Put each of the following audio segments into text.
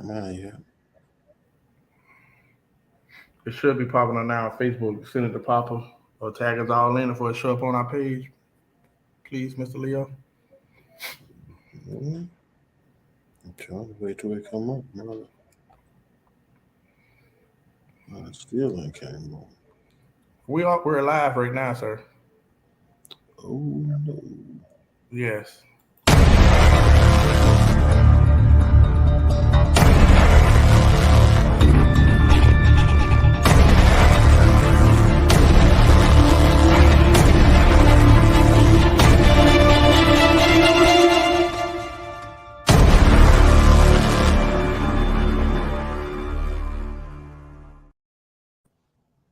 Yeah. It should be popping on now on Facebook. Send it to Papa or tag us all in before it show up on our page, please, Mr. Leo. Mm-hmm. I'm trying to wait till it come up. It still ain't came on. We're live right now, sir. Oh no. Yes.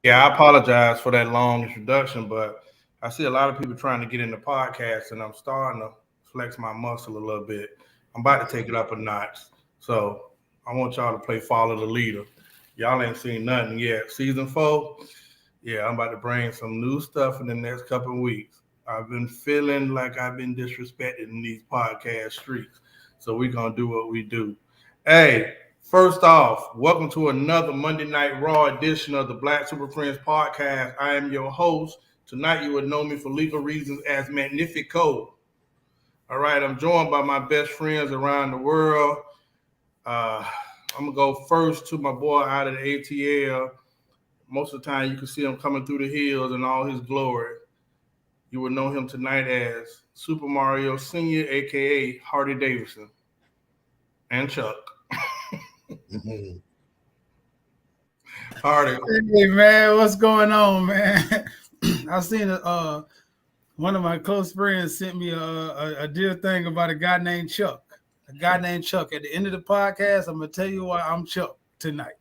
Yeah, I apologize for that long introduction, but I see a lot of people trying to get into podcasts, and I'm starting to flex my muscle a little bit. I'm about to take it up a notch. So I want y'all to play Follow the Leader. Y'all ain't seen nothing yet. Season 4, yeah, I'm about to bring some new stuff in the next couple of weeks. I've been feeling like I've been disrespected in these podcast streets. So we're going to do what we do. Hey, first off, welcome to another Monday Night Raw edition of the Black Super Friends podcast. I am your host. Tonight you would know me for legal reasons as Magnifico. All right, I'm joined by my best friends around the world. Uh, I'm going to go first to my boy out of the ATL. Most of the time, you can see him coming through the hills in all his glory. You will know him tonight as Super Mario Sr., aka Hardy Davidson, and Chuck. Hardy. Hey man, what's going on, man? I seen one of my close friends sent me a dear thing about a guy named Chuck. A guy named Chuck. At the end of the podcast, I'm gonna tell you why I'm Chuck tonight.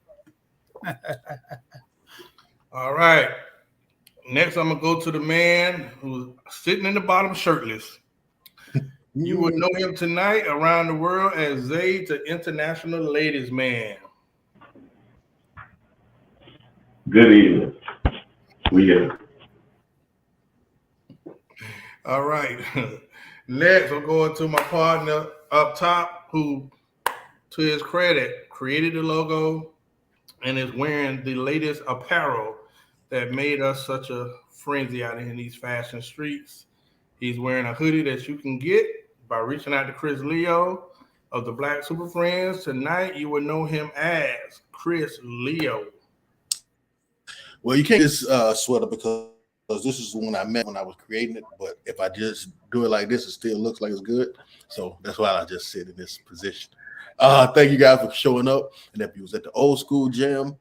All right. Next, I'm gonna go to the man who's sitting in the bottom shirtless. You would know him tonight around the world as Zayd, the International Ladies Man. Good evening. We here. All right. Next, I'm going to my partner up top who, to his credit, created the logo and is wearing the latest apparel that made us such a frenzy out in these fashion streets. He's wearing a hoodie that you can get by reaching out to Chris Leo of the Black Super Friends. Tonight, you will know him as Chris Leo. Well, you can't just sweater because this is the one I met when I was creating it. But if I just do it like this, it still looks like it's good. So that's why I just sit in this position. Thank you guys for showing up. And if you was at the old school gym,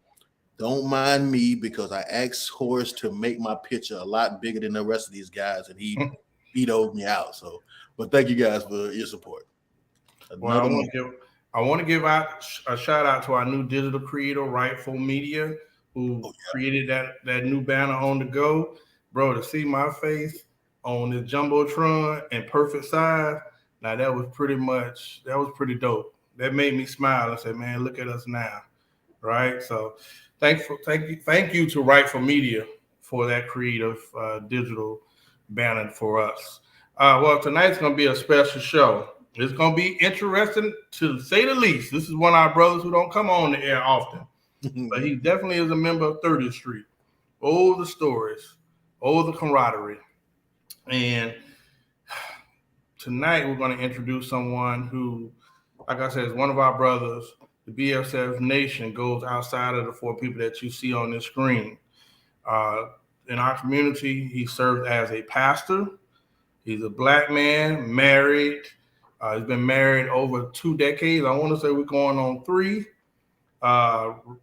don't mind me because I asked Horace to make my picture a lot bigger than the rest of these guys, and he vetoed me out. So, but thank you guys for your support. Well, I want to give out a shout out to our new digital creator, Rightful Media, who created that new banner on the go. Bro, to see my face on this Jumbotron and perfect size, now that was pretty dope. That made me smile and say, man, look at us now. Right? So thank you to Rightful Media for that creative digital banner for us. Well, tonight's gonna be a special show. It's gonna be interesting to say the least. This is one of our brothers who don't come on the air often. But he definitely is a member of 30th Street. Oh, the stories. Oh, the camaraderie. And tonight we're going to introduce someone who, like I said, is one of our brothers. The BSF Nation goes outside of the 4 people that you see on this screen. In our community, he served as a pastor. He's a black man, married. He's been married over 2 decades. I want to say we're going on 3.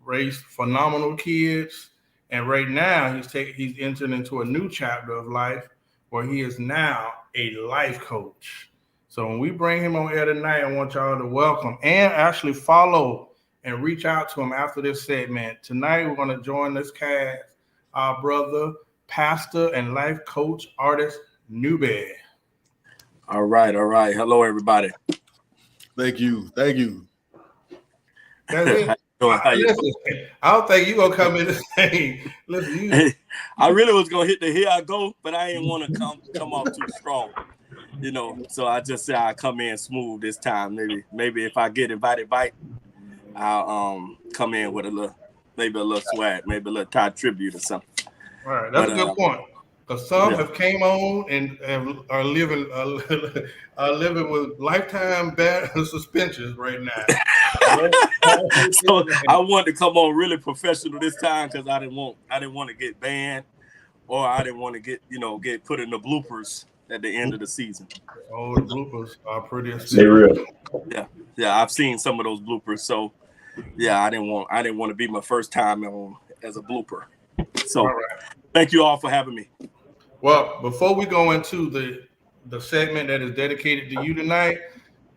Raised phenomenal kids, and right now he's entered into a new chapter of life where he is now a life coach. So when we bring him on air tonight, I want y'all to welcome and actually follow and reach out to him after this segment. Tonight we're going to join this cast our brother, pastor and life coach artist Newby. All right. Hello, everybody. Thank you. That's it. I don't think you're going to come in and say, listen, I really was going to hit the here I go, but I didn't want to come off too strong, so I just said I come in smooth this time. Maybe if I get invited back, I'll come in with maybe a little swag, maybe a little Ty tribute or something. All right, that's a good point. Because some have came on and are living with lifetime bad suspensions right now. So I wanted to come on really professional this time because I didn't want to get banned, or I didn't want to get put in the bloopers at the end of the season. Oh, the bloopers are pretty They real. Yeah, I've seen some of those bloopers. So yeah, I didn't want to be my first time on as a blooper. So thank you all for having me. Well, before we go into the segment that is dedicated to you tonight,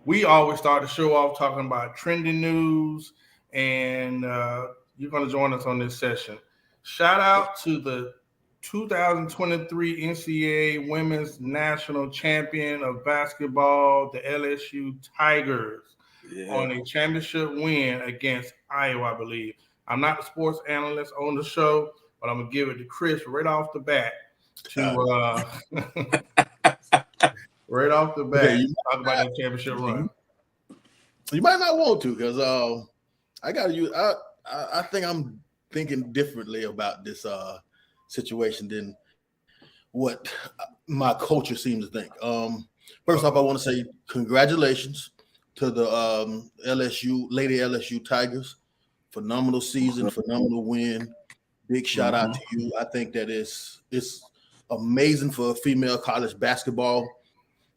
we always start the show off talking about trending news, and you're going to join us on this session. Shout out to the 2023 NCAA Women's National Champion of Basketball, the LSU Tigers, on a championship win against Iowa, I believe. I'm not the sports analyst on the show, but I'm going to give it to Chris right off the bat. Right off the bat, talk about that championship run. You might not want to, because I think I'm thinking differently about this situation than what my culture seems to think. First off, I want to say congratulations to the Lady LSU Tigers. Phenomenal season, phenomenal win. Big shout out to you. I think that it's amazing for female college basketball.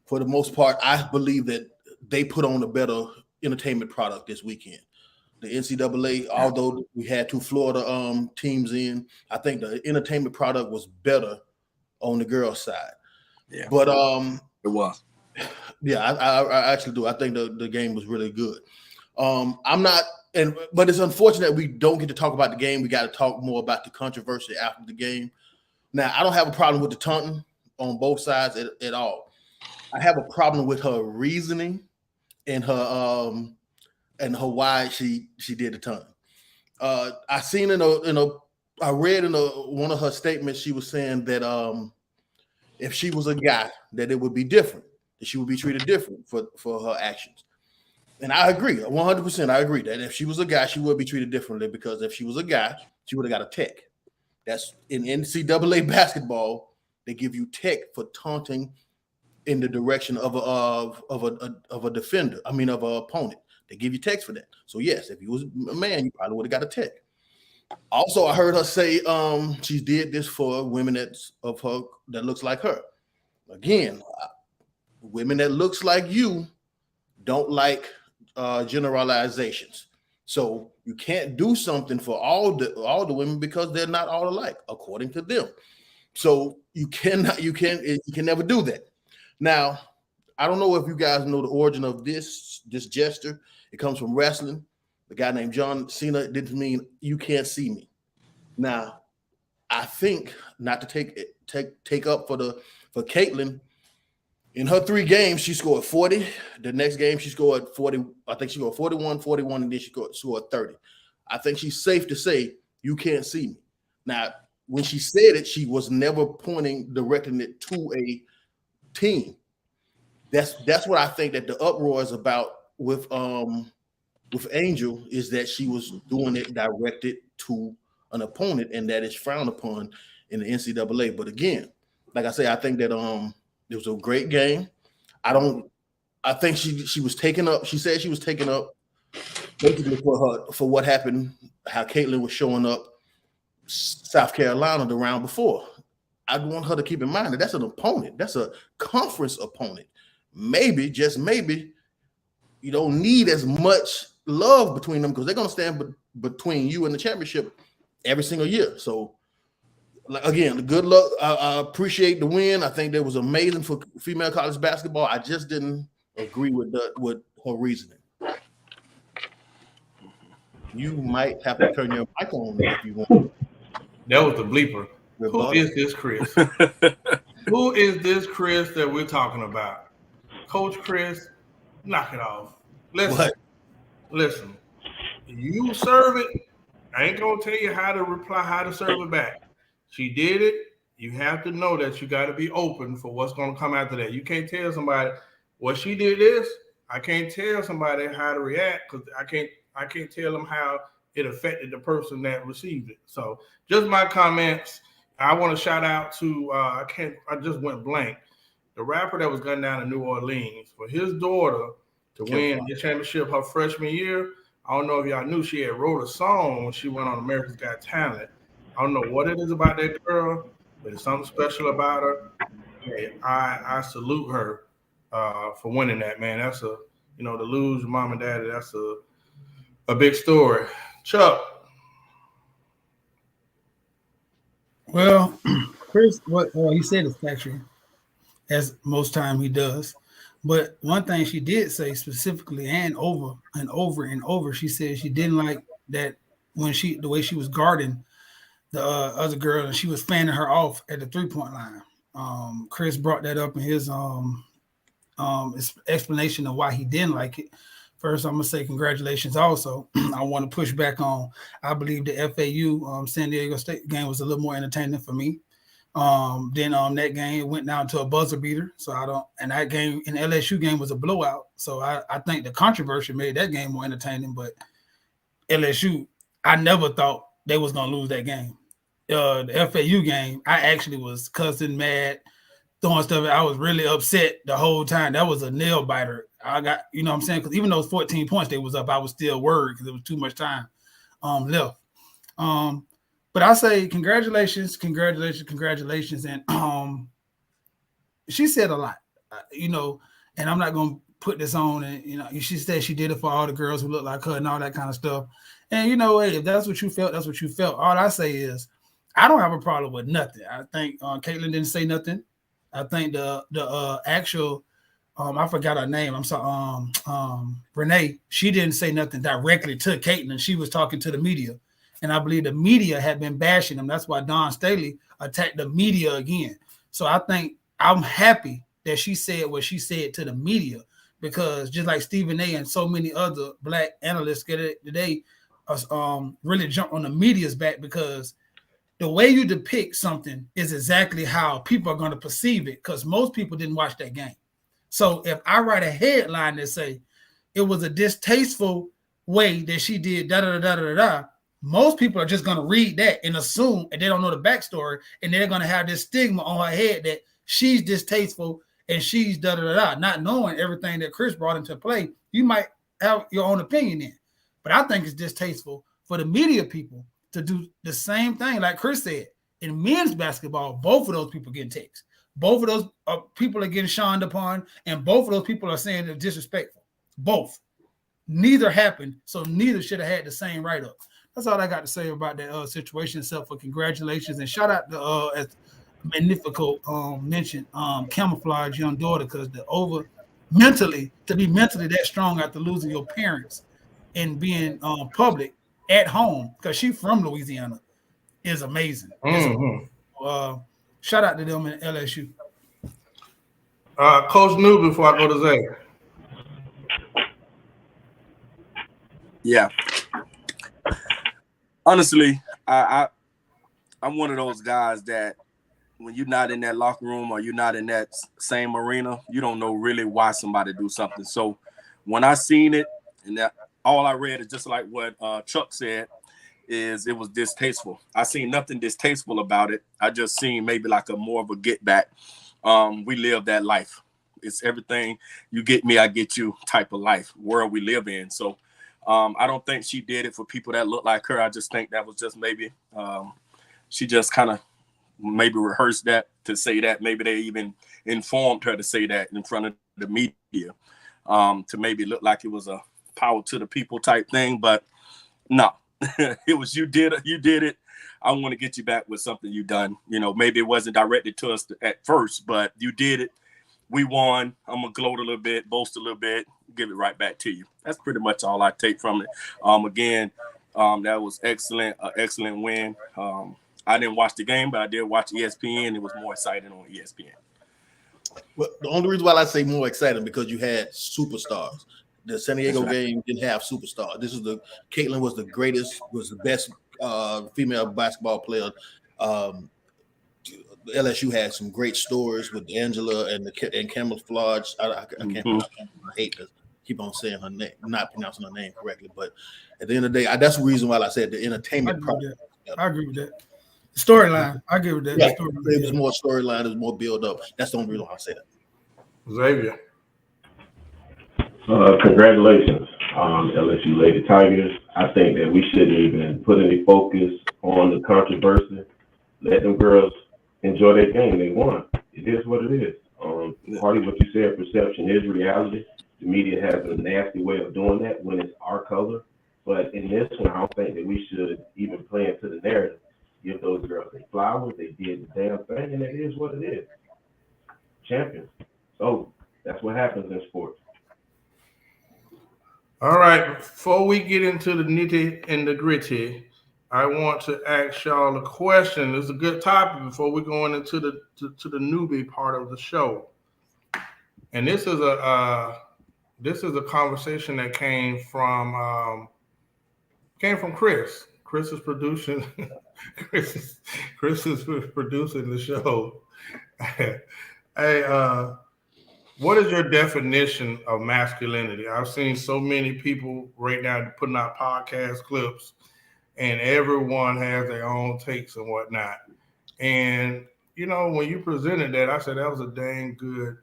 For the most part, I believe that they put on a better entertainment product this weekend. The NCAA, although we had two Florida teams in, I think the entertainment product was better on the girls' side. Yeah, but it was. Yeah, I actually do. I think the game was really good. But it's unfortunate we don't get to talk about the game. We got to talk more about the controversy after the game. Now, I don't have a problem with the taunting on both sides at all. I have a problem with her reasoning and her why she did the taunting. I seen I read in one of her statements, she was saying that if she was a guy, that it would be different, that she would be treated different for her actions. And I agree, 100%. I agree that if she was a guy, she would be treated differently, because if she was a guy, she would have got a tech. That's in NCAA basketball. They give you tech for taunting in the direction of a defender. I mean, of an opponent. They give you techs for that. So yes, if you was a man, you probably would have got a tech. Also, I heard her say she did this for women that looks like her. Again, women that looks like you don't like generalizations. So you can't do something for all the women, because they're not all alike, according to them. So you can never do that. Now, I don't know if you guys know the origin of this gesture. It comes from wrestling. The guy named John Cena did mean you can't see me. Now, I think, not to take up for Caitlin, in her 3 games, she scored 40. The next game, she scored 40. I think she scored 41, and then she scored 30. I think she's safe to say, you can't see me. Now, when she said it, she was never directing it to a team. That's what I think that the uproar is about with Angel, is that she was doing it directed to an opponent, and that is frowned upon in the NCAA. But again, like I say, I think that it was a great game. I think she was taken up. She said she was taken up basically for what happened, how Caitlin was showing up South Carolina the round before. I want her to keep in mind that that's an opponent. That's a conference opponent. Maybe, just maybe, you don't need as much love between them, because they're going to stand between you and the championship every single year. So, again, good luck. I appreciate the win. I think that was amazing for female college basketball. I just didn't agree with her reasoning. You might have to turn your mic on if you want. That was the bleeper. Who is this Chris? Who is this Chris that we're talking about? Coach Chris, knock it off. Listen. You serve it. I ain't gonna tell you how to reply, how to serve it back. She did it. You have to know that you got to be open for what's going to come after that. You can't tell somebody, well, she did this. I can't tell somebody how to react, because I can't tell them how it affected the person that received it. So just my comments. I want to shout out to I just went blank. The rapper that was gunned down in New Orleans, for his daughter to win the championship her freshman year. I don't know if y'all knew she had wrote a song when she went on America's Got Talent. I don't know what it is about that girl, but it's something special about her. Hey, I salute her for winning that, man. That's to lose your mom and daddy, that's a big story. Chuck. Well, Chris, he said it's factual, as most time he does. But one thing she did say specifically and over and over and over, she said she didn't like that when the way she was guarding the other girl and she was fanning her off at the 3-point line. Chris brought that up in his explanation of why he didn't like it. First, I'm gonna say congratulations. Also, I want to push back on. I believe the FAU San Diego State game was a little more entertaining for me. Then that game went down to a buzzer beater. So that game in LSU game was a blowout. So I think the controversy made that game more entertaining. But LSU, I never thought they was gonna lose that game. The FAU game, I actually was cussing, mad, throwing stuff. I was really upset the whole time. That was a nail biter. I got, you know what I'm saying? Because even those 14 points they was up, I was still worried because there was too much time left. But I say congratulations. And she said a lot, and I'm not going to put this on. And, she said she did it for all the girls who look like her and all that kind of stuff. And, hey, if that's what you felt, that's what you felt. All I say is I don't have a problem with nothing. I think Caitlin didn't say nothing. I think the actual I forgot her name. I'm sorry. Renee, she didn't say nothing directly to Caitlin. She was talking to the media. And I believe the media had been bashing them. That's why Don Staley attacked the media again. So I think I'm happy that she said what she said to the media, because just like Stephen A. and so many other black analysts today really jump on the media's back, because the way you depict something is exactly how people are going to perceive it, because most people didn't watch that game. So if I write a headline that say it was a distasteful way that she did da-da-da-da-da-da, most people are just going to read that and assume, and they don't know the backstory, and they're going to have this stigma on her head that she's distasteful and she's da-da-da-da, not knowing everything that Chris brought into play. You might have your own opinion in, but I think it's distasteful for the media people to do the same thing. Like Chris said, in men's basketball, both of those people getting texts. Both of those people are getting shunned upon, and both of those people are saying they're disrespectful. Both. Neither happened, so neither should have had the same write-up. That's all I got to say about that situation itself. For congratulations, and shout out to as Magnifico mentioned, Camouflage young daughter, because to be mentally that strong after losing your parents and being public at home, because she's from Louisiana, is amazing. Mm-hmm. Shout out to them in LSU. Coach Newby, before I go to Zay. Yeah. Honestly, I'm one of those guys that when you're not in that locker room or you're not in that same arena, you don't know really why somebody do something. So when I seen it, and that all I read is just like what Chuck said, is it was distasteful. I seen nothing distasteful about it. I just seen maybe like a more of a get back. We live that life. It's everything. You get me, I get you type of life, world we live in. So I don't think she did it for people that look like her. I just think that was just maybe she just kind of maybe rehearsed that to say that. Maybe they even informed her to say that in front of the media to maybe look like it was a power to the people type thing. But no. It was you did it. I want to get you back with something you done. Maybe it wasn't directed to us at first, but you did it. We won. I'm gonna gloat a little bit, boast a little bit, give it right back to you. That's pretty much all I take from it. Again, that was excellent, excellent win. I didn't watch the game, but I did watch ESPN. It was more exciting on ESPN. Well, the only reason why I say more exciting because you had superstars. The San Diego game didn't have superstars. Caitlin was the greatest, was the best female basketball player. LSU had some great stories with Angela and Camouflage. I can't. I hate this. keep on saying her name, not pronouncing her name correctly. But at the end of the day, that's the reason why I said the entertainment part. I agree with that. Storyline, I agree with that. Yeah, it was more storyline, there's more build up. That's the only reason why I say that. Xavier. Congratulations, LSU Lady Tigers. I think that we shouldn't even put any focus on the controversy. Let them girls enjoy their game. They won. It is what it is. Hardy, what you said, perception is reality. The media has a nasty way of doing that when it's our color. But in this one, I don't think that we should even play into the narrative. Give those girls their flowers. They did the damn thing, and it is what it is. Champions. So that's what happens in sports. All right. Before we get into the nitty and the gritty, I want to ask y'all a question. It's a good topic before we go into the newbie part of the show. And this is a conversation that came from Chris. Chris is producing. Chris is producing the show. Hey, what is your definition of masculinity? I've seen so many people right now putting out podcast clips, and everyone has their own takes and whatnot. And, you know, when you presented that, I said that was a dang good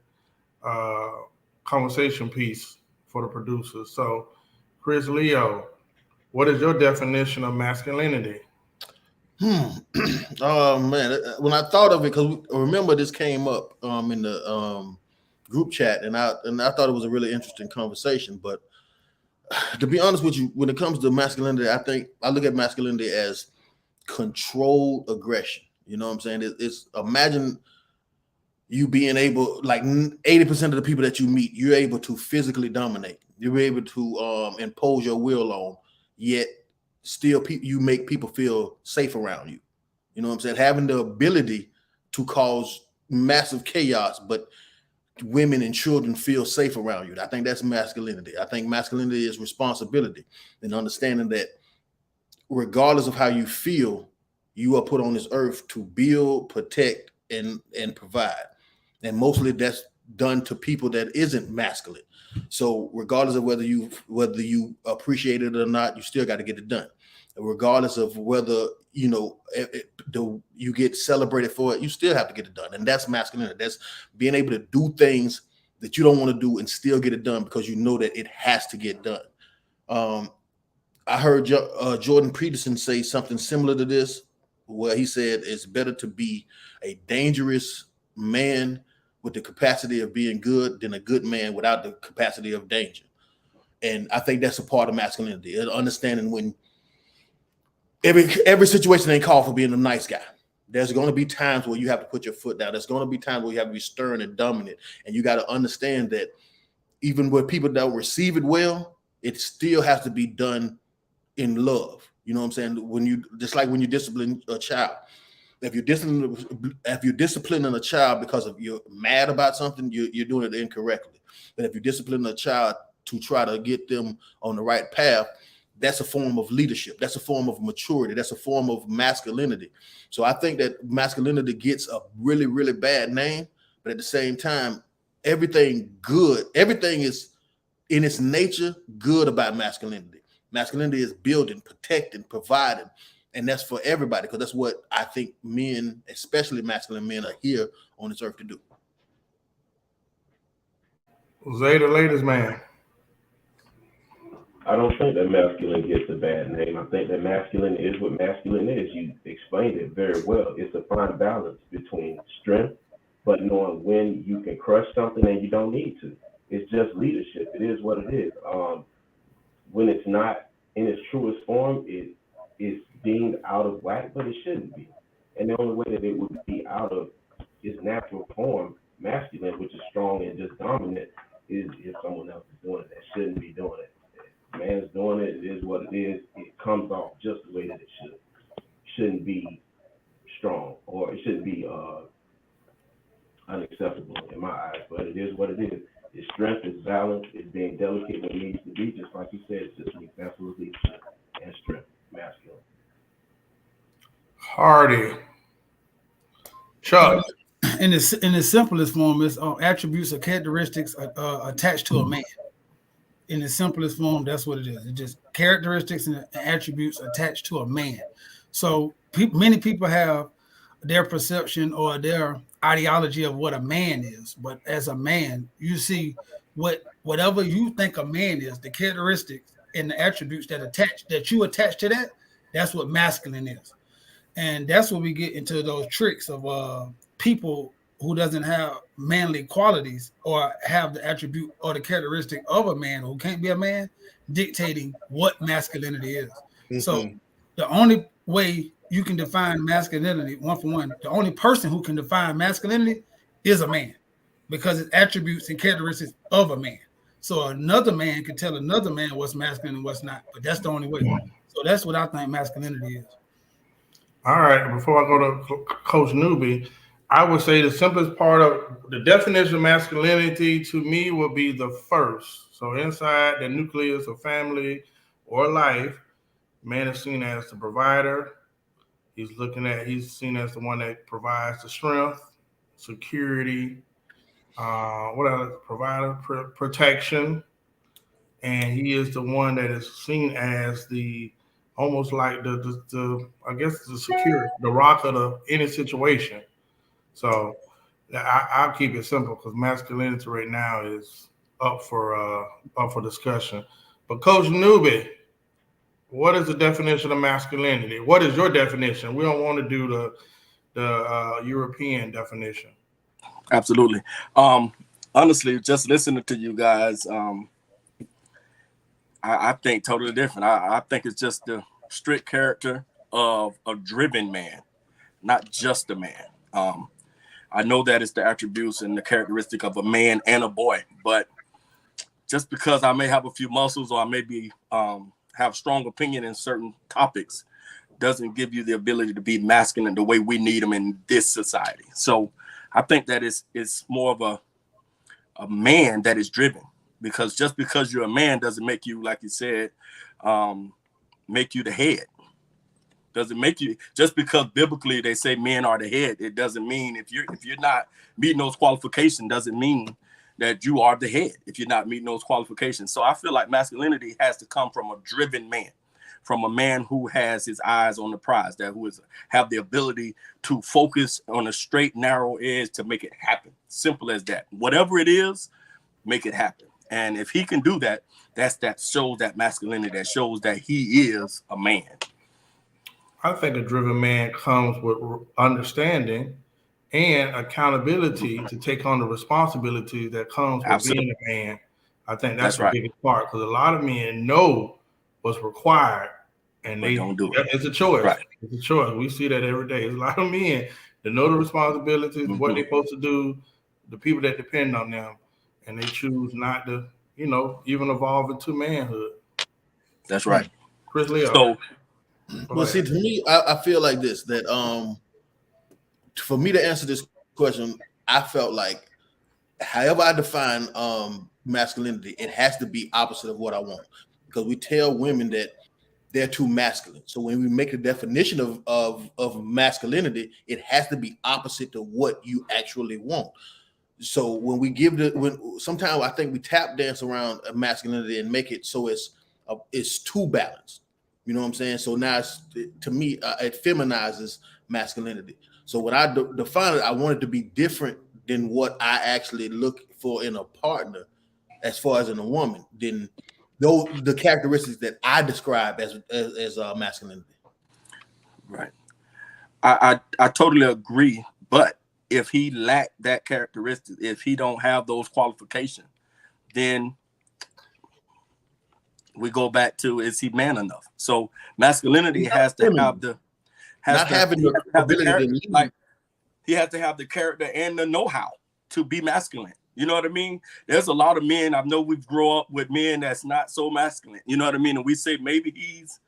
conversation piece for the producers. So, Chris Leo, what is your definition of masculinity? Oh, man. When I thought of it, because remember this came up in the group chat, and I thought it was a really interesting conversation. But to be honest with you, when it comes to masculinity, I look at masculinity as controlled aggression. You know what I'm saying? It's imagine you being able, like 80% of the people that you meet, you're able to physically dominate. You're able to impose your will on, yet still you make people feel safe around you. You know what I'm saying? Having the ability to cause massive chaos, but women and children feel safe around you. I think that's masculinity. I think masculinity is responsibility and understanding that regardless of how you feel, you are put on this earth to build, protect, and provide. And mostly that's done to people that isn't masculine. So regardless of whether you appreciate it or not, you still got to get it done. Regardless of whether you get celebrated for it, you still have to get it done. And that's masculinity. That's being able to do things that you don't want to do and still get it done because you know that it has to get done. I heard Jordan Peterson say something similar to this, where he said it's better to be a dangerous man with the capacity of being good than a good man without the capacity of danger. And I think that's a part of masculinity, understanding when every situation ain't called for being a nice guy. There's going to be times where you have to put your foot down. There's going to be times where you have to be stern and dominant. And you got to understand that even with people that receive it well, it still has to be done in love. You know what I'm saying? Just like when you discipline a child. If you're disciplining a child because of you're mad about something, you're doing it incorrectly. But if you discipline a child to try to get them on the right path, that's a form of leadership. That's a form of maturity. That's a form of masculinity. So I think that masculinity gets a really, really bad name, but at the same time, everything is in its nature good about masculinity. Masculinity is building, protecting, providing, and that's for everybody because that's what I think men, especially masculine men, are here on this earth to do. Zay, the latest man. I don't think that masculine gets a bad name. I think that masculine is what masculine is. You explained it very well. It's a fine balance between strength, but knowing when you can crush something and you don't need to. It's just leadership. It is what it is. When it's not in its truest form, it's deemed out of whack, but it shouldn't be. And the only way that it would be out of its natural form, masculine, which is strong and just dominant, is if someone else is doing it that shouldn't be doing it. Man's doing it, it is what it is. It comes off just the way that it should. Shouldn't be strong, or it shouldn't be unacceptable in my eyes, but it is what it is. Its strength, its balance, it's being delicate when it needs to be, just like you said, it's just an example of leadership and strength, masculine. Hardy. Chuck. In the simplest form, it's attributes or characteristics attached to a man. in the simplest form, that's what it is. It's just characteristics and attributes attached to a man. So many people have their perception or their ideology of what a man is. But as a man, you see whatever you think a man is, the characteristics and the attributes that you attach to that, that's what masculine is. And that's where we get into those tricks of people who doesn't have manly qualities or have the attribute or the characteristic of a man who can't be a man, dictating what masculinity is. Mm-hmm. So the only way you can define masculinity, one for one, the only person who can define masculinity is a man, because it's attributes and characteristics of a man. So another man can tell another man what's masculine and what's not, but that's the only way. So that's what I think masculinity is. All right, before I go to Coach Newby, I would say the simplest part of the definition of masculinity to me would be the first. So inside the nucleus of family or life, man is seen as the provider. He's seen as the one that provides the strength, security, provider, protection. And he is the one that is seen as almost like the I guess the security, the rock of any situation. So I'll keep it simple because masculinity right now is up for discussion. But Coach Newby, what is the definition of masculinity? What is your definition? We don't want to do the European definition. Absolutely. Honestly, just listening to you guys, I think totally different. I think it's just the strict character of a driven man, not just a man. I know that it's the attributes and the characteristic of a man and a boy, but just because I may have a few muscles or I may be have strong opinion in certain topics doesn't give you the ability to be masculine the way we need them in this society. So I think that it's more of a man that is driven, because just because you're a man doesn't make you, like you said, make you the head. Doesn't make you, just because biblically they say men are the head, it doesn't mean if you're not meeting those qualifications, doesn't mean that you are the head if you're not meeting those qualifications. So I feel like masculinity has to come from a driven man, from a man who has his eyes on the prize, have the ability to focus on a straight, narrow edge to make it happen. Simple as that. Whatever it is, make it happen. And if he can do that, that shows that masculinity, that shows that he is a man. I think a driven man comes with understanding and accountability to take on the responsibility that comes with being a man. I think that's the biggest part, because a lot of men know what's required and they don't do it. It's a choice. Right. It's a choice. We see that every day. There's a lot of men that know the responsibilities, what they're supposed to do, the people that depend on them, and they choose not to, even evolve into manhood. That's right. Chris Leo. So, well, see, to me, I feel like this, that for me to answer this question, I felt like however I define masculinity, it has to be opposite of what I want, because we tell women that they're too masculine. So when we make a definition of masculinity, it has to be opposite to what you actually want. So when we sometimes I think we tap dance around masculinity and make it so it's too balanced. You know what I'm saying? So now to me, it feminizes masculinity. So when I define it, I want it to be different than what I actually look for in a partner, as far as in a woman, than the characteristics that I describe as masculinity. Right. I totally agree. But if he lacked that characteristic, if he don't have those qualifications, then we go back to, is he man enough? So masculinity has to have the character, like he has to have the character and the know-how to be masculine. You know what I mean? There's a lot of men, I know we've grown up with men that's not so masculine. You know what I mean? And we say maybe he's,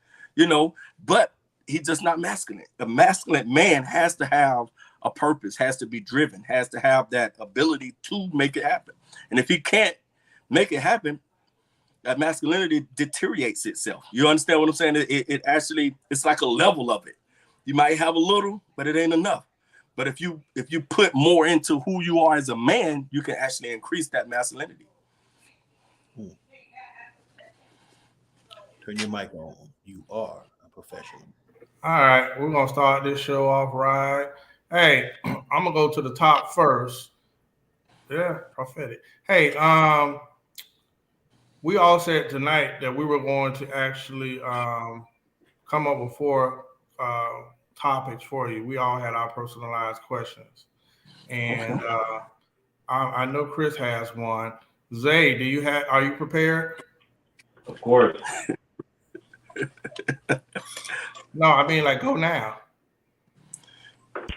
but he's just not masculine. A masculine man has to have a purpose, has to be driven, has to have that ability to make it happen. And if he can't make it happen, that masculinity deteriorates itself. You understand what I'm saying? It actually, it's like a level of it. You might have a little, but it ain't enough. But if you put more into who you are as a man, you can actually increase that masculinity. Turn your mic on. You are a professional. All right, we're gonna start this show off right. Hey, I'm gonna go to the top first. Yeah, prophetic. Hey, we all said tonight that we were going to actually come up with four topics for you. We all had our personalized questions, and I know Chris has one. Zay, do you have? Are you prepared? Of course. No, I mean like go now.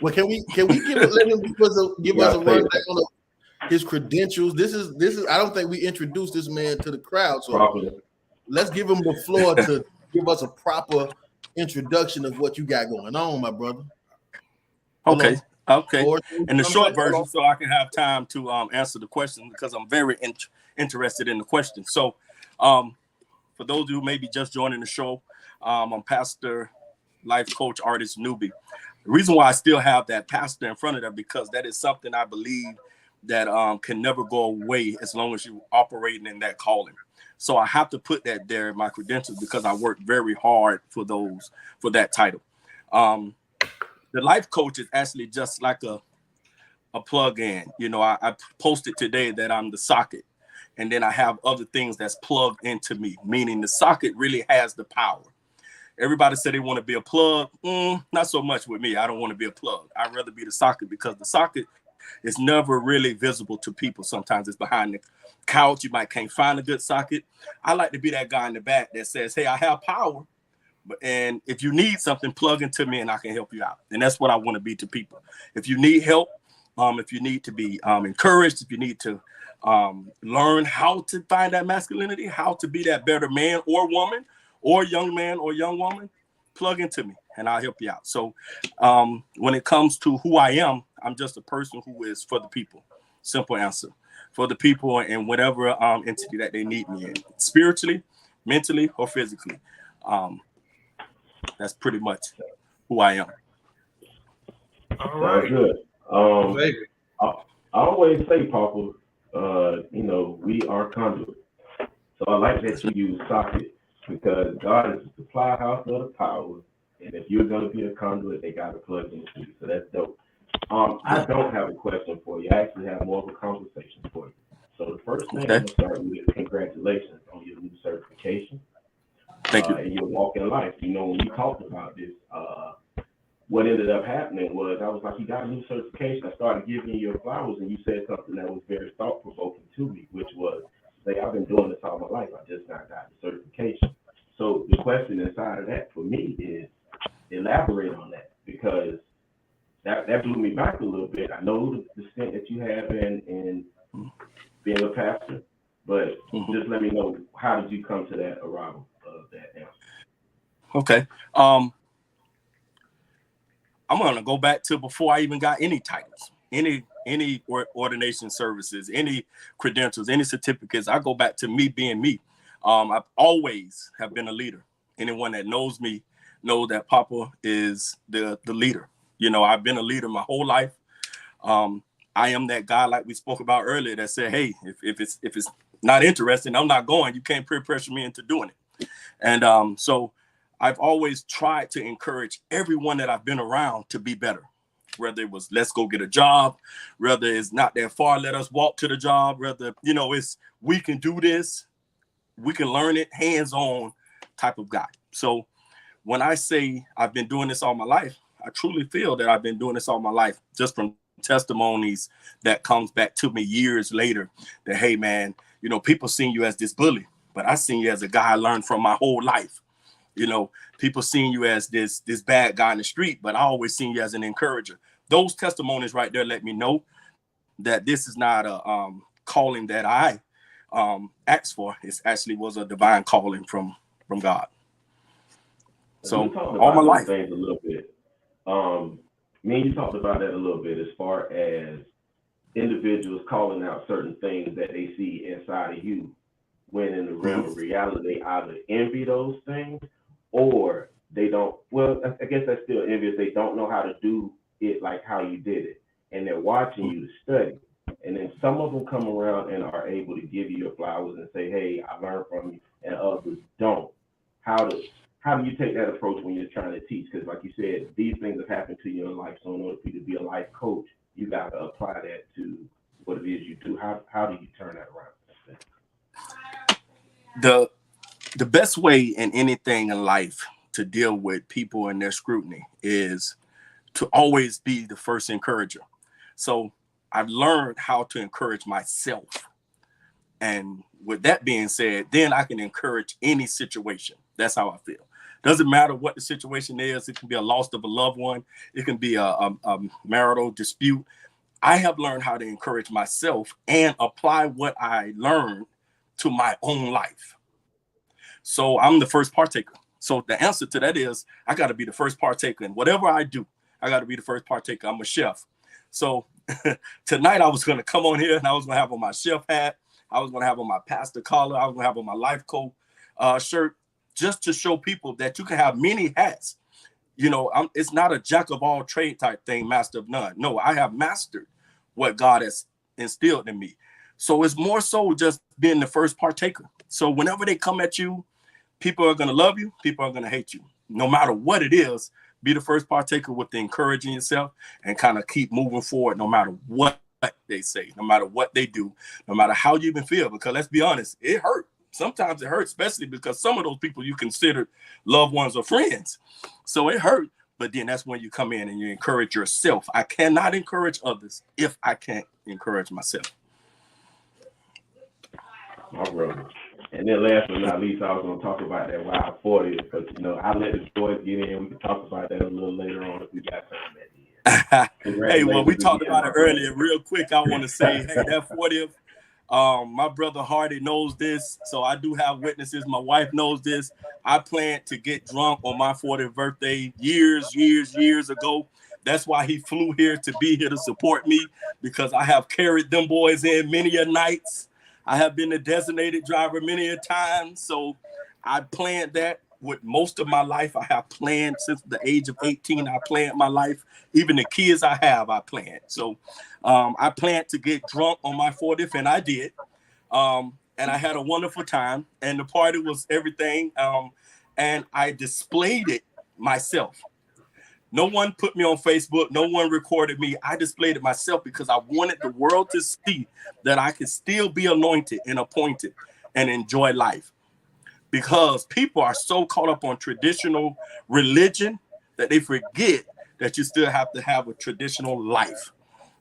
Well, can we let him give us a rundown of his credentials? This is I don't think we introduced this man to the crowd, so Properly. let's give him the floor to give us a proper introduction of what you got going on, my brother. Okay. Okay. Or In the short version, so I can have time to answer the question because I'm very interested in the question. So, for those who may be just joining the show, I'm pastor, life coach, artist, Newby. The reason why I still have that pastor in front of that because that is something I believe that can never go away as long as you're operating in that calling. So I have to put that there in my credentials because I worked very hard for that title. The life coach is actually just like a plug-in. You know, I posted today that I'm the socket, and then I have other things that's plugged into me, meaning the socket really has the power. Everybody said they want to be a plug. Not so much with me. I don't want to be a plug. I'd rather be the socket because the socket is never really visible to people. Sometimes it's behind the couch. You might can't find a good socket. I like to be that guy in the back that says, hey, I have power. And if you need something, plug into me and I can help you out. And that's what I want to be to people. If you need help, if you need to be encouraged, if you need to learn how to find that masculinity, how to be that better man or woman or young man or young woman, plug into me and I'll help you out. So when it comes to who I am, I'm just a person who is for the people. Simple answer. For the people and whatever entity that they need me in, spiritually, mentally, or physically. That's pretty much who I am. All right. Good. I always say, Papa, we are conduit. So I like that you use socket because God is the supply house of the power. And if you're going to be a conduit, they got to plug into you. So that's dope. I don't have a question for you. I actually have more of a conversation for you. So the first thing I'm going to start with is congratulations on your new certification. Thank you. And your walk in life. You know, when you talked about this, what ended up happening was I was like, you got a new certification. I started giving you your flowers, and you said something that was very thought-provoking to me, which was, say, I've been doing this all my life. I just not got the certification. So the question inside of that for me is elaborate on that because that blew me back a little bit. I know the stint that you have in being a pastor, but just let me know, how did you come to that arrival of that answer? Okay. I'm going to go back to before I even got any titles, any ordination services, any credentials, any certificates. I go back to me being me. I've always have been a leader. Anyone that knows me knows that Papa is the leader. You know, I've been a leader my whole life. I am that guy like we spoke about earlier that said, hey, if it's not interesting, I'm not going. You can't peer pressure me into doing it. And so I've always tried to encourage everyone that I've been around to be better, whether it was let's go get a job, whether it's not that far, let us walk to the job, whether, it's we can do this, we can learn it, hands-on type of guy. So when I say I've been doing this all my life, I truly feel that I've been doing this all my life just from testimonies that comes back to me years later that, hey, man, people seen you as this bully, but I seen you as a guy I learned from my whole life. People seeing you as this bad guy in the street, but I always seen you as an encourager. Those testimonies right there let me know that this is not a calling that I asked for. It actually was a divine calling from God. So all my life. Things a little bit. Me and you talked about that a little bit as far as individuals calling out certain things that they see inside of you, when in the realm of reality, they either envy those things or they don't. Well, I guess that's still envious. They don't know how to do it like how you did it, and they're watching you to study. And then some of them come around and are able to give you your flowers and say, "Hey, I learned from you," and others don't. how do you take that approach when you're trying to teach? Because like you said, these things have happened to you in life. So in order for you to be a life coach, you got to apply that to what it is you do. How do you turn that around? The best way in anything in life to deal with people and their scrutiny is to always be the first encourager. So I've learned how to encourage myself. And with that being said, then I can encourage any situation. That's how I feel. Doesn't matter what the situation is. It can be a loss of a loved one. It can be a marital dispute. I have learned how to encourage myself and apply what I learned to my own life. So I'm the first partaker. So the answer to that is I got to be the first partaker in whatever I do. I got to be the first partaker. I'm a chef. So tonight I was going to come on here and I was going to have on my chef hat. I was going to have on my pastor collar. I was going to have on my life coat shirt, just to show people that you can have many hats. You know, it's not a jack of all trade type thing, master of none. No, I have mastered what God has instilled in me. So it's more so just being the first partaker. So whenever they come at you, people are going to love you. People are going to hate you. No matter what it is, be the first partaker with the encouraging yourself and kind of keep moving forward no matter what they say, no matter what they do, no matter how you even feel. Because let's be honest, it hurt. Sometimes it hurts, especially because some of those people you consider loved ones or friends. So it hurt. But then that's when you come in and you encourage yourself. I cannot encourage others if I can't encourage myself. My brother. And then last but not least, I was going to talk about that Wild 40 because, you know, I let the boys get in. We can talk about that a little later on if we got time at the end. Hey, well, we talked about it earlier. Real quick, I want to say, hey, that 40th, my brother Hardy knows this, so I do have witnesses. My wife knows this. I planned to get drunk on my 40th birthday years ago. That's why he flew here to be here to support me, because I have carried them boys in many a nights. I have been a designated driver many a time, so I planned that with most of my life. I have planned since the age of 18. I planned my life. Even the kids I have, I planned. So I planned to get drunk on my 40th, and I did. And I had a wonderful time, and the party was everything. And I displayed it myself. No one put me on Facebook. No one recorded me. I displayed it myself because I wanted the world to see that I could still be anointed and appointed and enjoy life. Because people are so caught up on traditional religion that they forget that you still have to have a traditional life.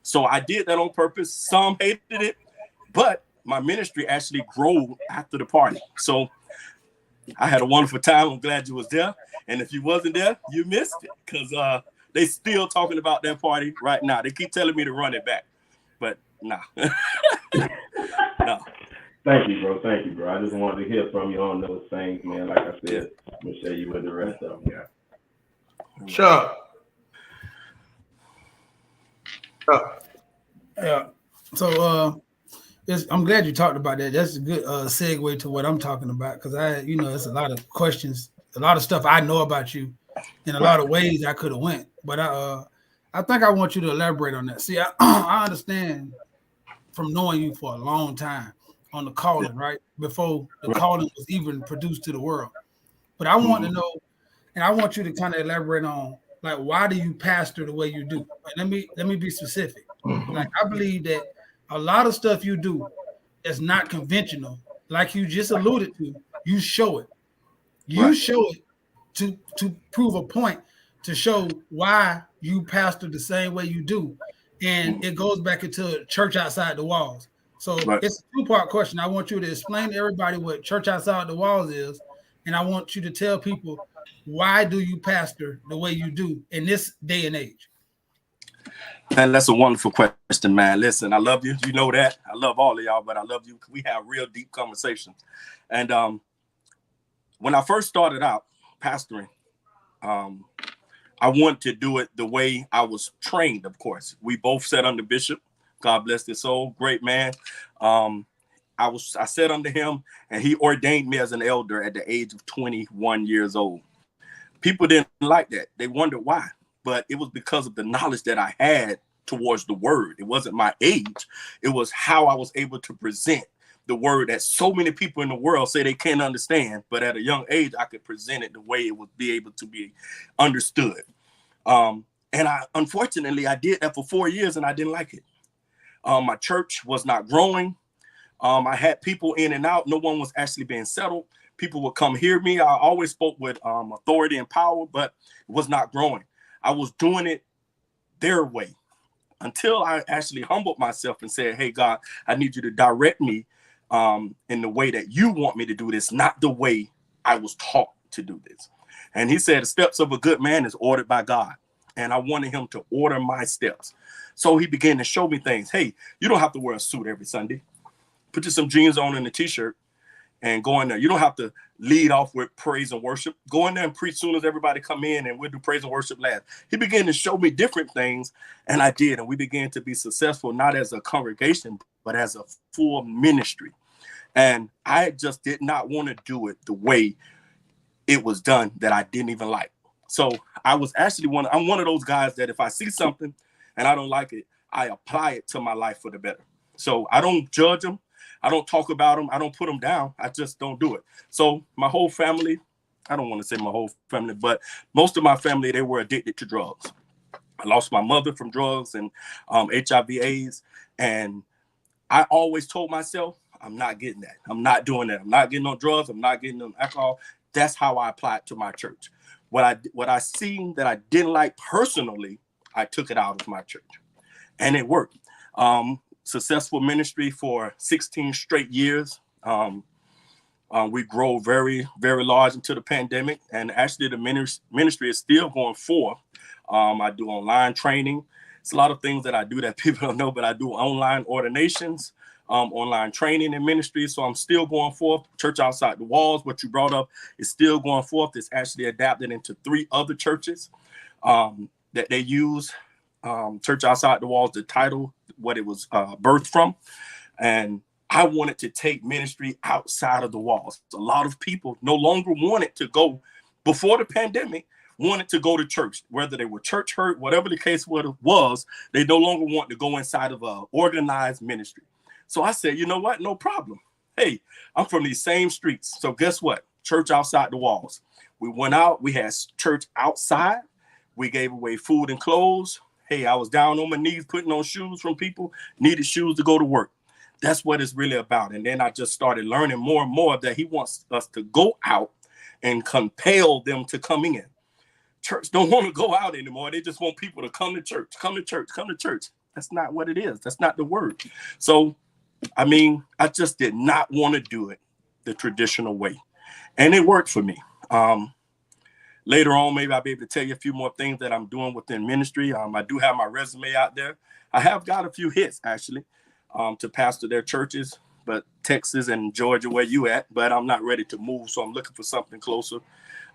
So I did that on purpose. Some hated it, but my ministry actually grew after the party. So I had a wonderful time. I'm glad you was there. And if you wasn't there, you missed it, because they still talking about that party right now. They keep telling me to run it back, but nah. No. Thank you, bro. Thank you, bro. I just wanted to hear from you on those things, man. Like I said, I'm going to share you with the rest of them, yeah. Sure. Yeah. So I'm glad you talked about that. That's a good segue to what I'm talking about, because there's a lot of questions, a lot of stuff I know about you, in a lot of ways I could have went, but I think I want you to elaborate on that. See, I understand from knowing you for a long time on the calling, right? Before the calling was even produced to the world. But I want to know, and I want you to kind of elaborate on, like, why do you pastor the way you do? Like, let me be specific. Like, I believe that a lot of stuff you do is not conventional. Like you just alluded to, you show it. You show it to prove a point, to show why you pastor the same way you do. And it goes back into church outside the walls. So it's a two-part question. I want you to explain to everybody what church outside the walls is, and I want you to tell people, why do you pastor the way you do in this day and age? Man, that's a wonderful question, man. Listen, I love you. You know that. I love all of y'all, but I love you. We have real deep conversations. And when I first started out pastoring, I wanted to do it the way I was trained, of course. We both sat under Bishop. God bless his soul. Great man. I sat under him, and he ordained me as an elder at the age of 21 years old. People didn't like that. They wondered why. But it was because of the knowledge that I had towards the word. It wasn't my age. It was how I was able to present the word that so many people in the world say they can't understand, but at a young age, I could present it the way it would be able to be understood. And unfortunately, I did that for 4 years and I didn't like it. My church was not growing. I had people in and out. No one was actually being settled. People would come hear me. I always spoke with authority and power, but it was not growing. I was doing it their way until I actually humbled myself and said, hey, God, I need you to direct me in the way that you want me to do this, not the way I was taught to do this. And he said, the steps of a good man is ordered by God. And I wanted him to order my steps. So he began to show me things. Hey, you don't have to wear a suit every Sunday. Put you some jeans on and a t-shirt and go in there. You don't have to lead off with praise and worship. Go in there and preach soon as everybody come in, and we'll do praise and worship last. He began to show me different things, and I did. And we began to be successful, not as a congregation, but as a full ministry. And I just did not want to do it the way it was done that I didn't even like. So I was actually I'm one of those guys that if I see something and I don't like it, I apply it to my life for the better. So I don't judge them. I don't talk about them. I don't put them down. I just don't do it. So my whole family, I don't want to say my whole family, but most of my family, they were addicted to drugs. I lost my mother from drugs and HIV/AIDS. And I always told myself, I'm not getting that. I'm not doing that. I'm not getting on drugs. I'm not getting on alcohol. That's how I apply it to my church. What I seen that I didn't like personally, I took it out of my church, and it worked. Successful ministry for 16 straight years. We grow very, very large into the pandemic, and actually the ministry is still going forth. I do online training. It's a lot of things that I do that people don't know, but I do online ordinations, online training and ministry. So I'm still going forth. Church Outside the Walls, what you brought up, is still going forth. It's actually adapted into 3 other churches that they use. Church Outside the Walls, the title, what it was birthed from. And I wanted to take ministry outside of the walls. A lot of people no longer wanted to go, before the pandemic, wanted to go to church, whether they were church hurt, whatever the case was, they no longer want to go inside of an organized ministry. So I said, you know what? No problem. Hey, I'm from these same streets. So guess what? Church Outside the Walls. We went out. We had church outside. We gave away food and clothes. Hey, I was down on my knees putting on shoes from people, needed shoes to go to work. That's what it's really about. And then I just started learning more and more that he wants us to go out and compel them to come in. Church don't want to go out anymore. They just want people to come to church, come to church, come to church. That's not what it is. That's not the word. So, I mean, I just did not want to do it the traditional way. And it worked for me. Later on, maybe I'll be able to tell you a few more things that I'm doing within ministry. I do have my resume out there. I have got a few hits, actually, to pastor their churches, but Texas and Georgia, where you at, but I'm not ready to move, so I'm looking for something closer.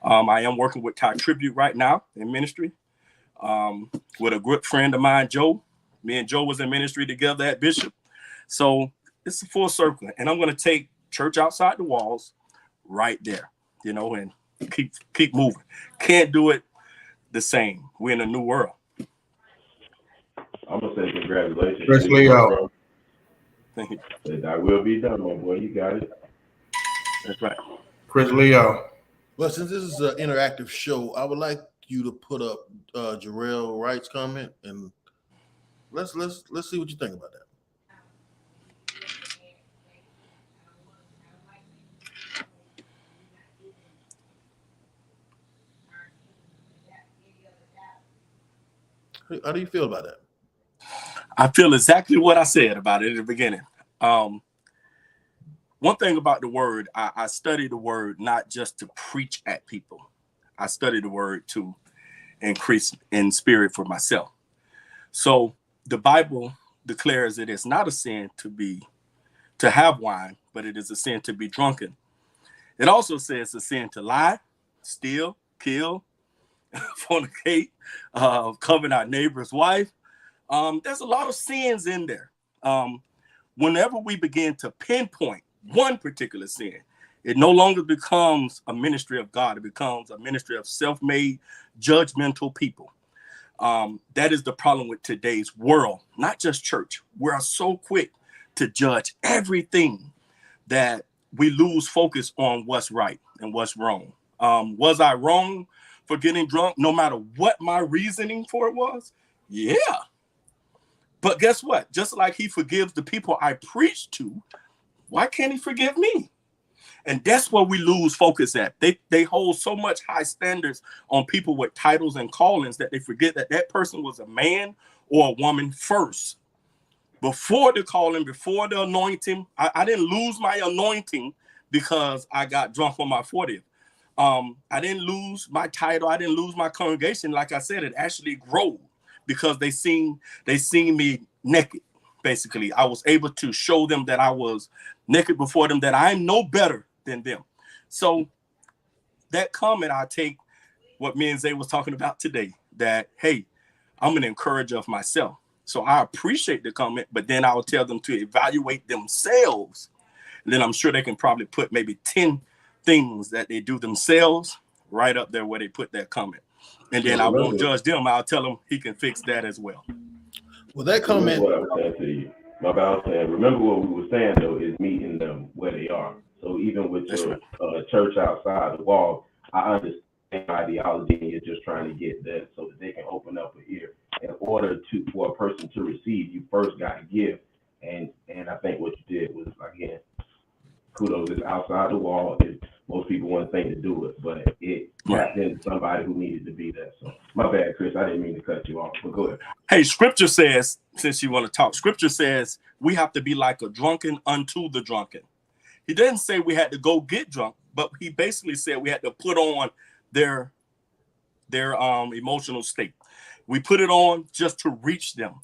I am working with Ty Tribute right now in ministry with a good friend of mine, Joe. Me and Joe was in ministry together at Bishop. So it's a full circle, and I'm going to take Church Outside the Walls right there, and keep moving. Can't do it the same. We're in a new world. I'm gonna say congratulations. Chris Leo. Thank you. That will be done, my boy. You got it. That's right. Chris Leo. Well, since this is an interactive show, I would like you to put up Jarrell Wright's comment, and let's see what you think about that. How do you feel about that? I feel exactly what I said about it at the beginning. One thing about the word, I study the word not just to preach at people. I study the word to increase in spirit for myself. So the Bible declares it is not a sin to have wine, but it is a sin to be drunken. It also says it's a sin to lie, steal, kill, fornicate, covet our neighbor's wife. There's a lot of sins in there. Whenever we begin to pinpoint one particular sin, it no longer becomes a ministry of God. It becomes a ministry of self-made, judgmental people. That is the problem with today's world, not just church. We are so quick to judge everything that we lose focus on what's right and what's wrong. Was I wrong for getting drunk, no matter what my reasoning for it was? Yeah. But guess what? Just like he forgives the people I preach to, why can't he forgive me? And that's where we lose focus at. They hold so much high standards on people with titles and callings that they forget that that person was a man or a woman first. Before the calling, before the anointing, I didn't lose my anointing because I got drunk on my 40th. I didn't lose my title. I didn't lose my congregation. Like I said, it actually grew because they seen me naked. Basically, I was able to show them that I was naked before them, that I'm no better than them. So that comment, I take what me and Zay was talking about today, that, hey, I'm an encourager of myself. So I appreciate the comment, but then I will tell them to evaluate themselves. And then I'm sure they can probably put maybe 10 things that they do themselves right up there where they put that comment. And then I won't judge them. I'll tell them he can fix that as well. Well, that comment. What I was saying to you, my bad, I was saying, remember what we were saying though is meeting them where they are. So even with your church outside the wall, I understand ideology, and you're just trying to get that so that they can open up an ear. In order for a person to receive, you first got to give, and I think what you did was, again, kudos. It's outside the wall. Most people wouldn't think to do it, but it tapped into somebody who needed to be there. So my bad, Chris. I didn't mean to cut you off, but go ahead. Hey, Scripture says, since you want to talk, Scripture says we have to be like a drunken unto the drunken. He didn't say we had to go get drunk, but he basically said we had to put on their emotional state. We put it on just to reach them.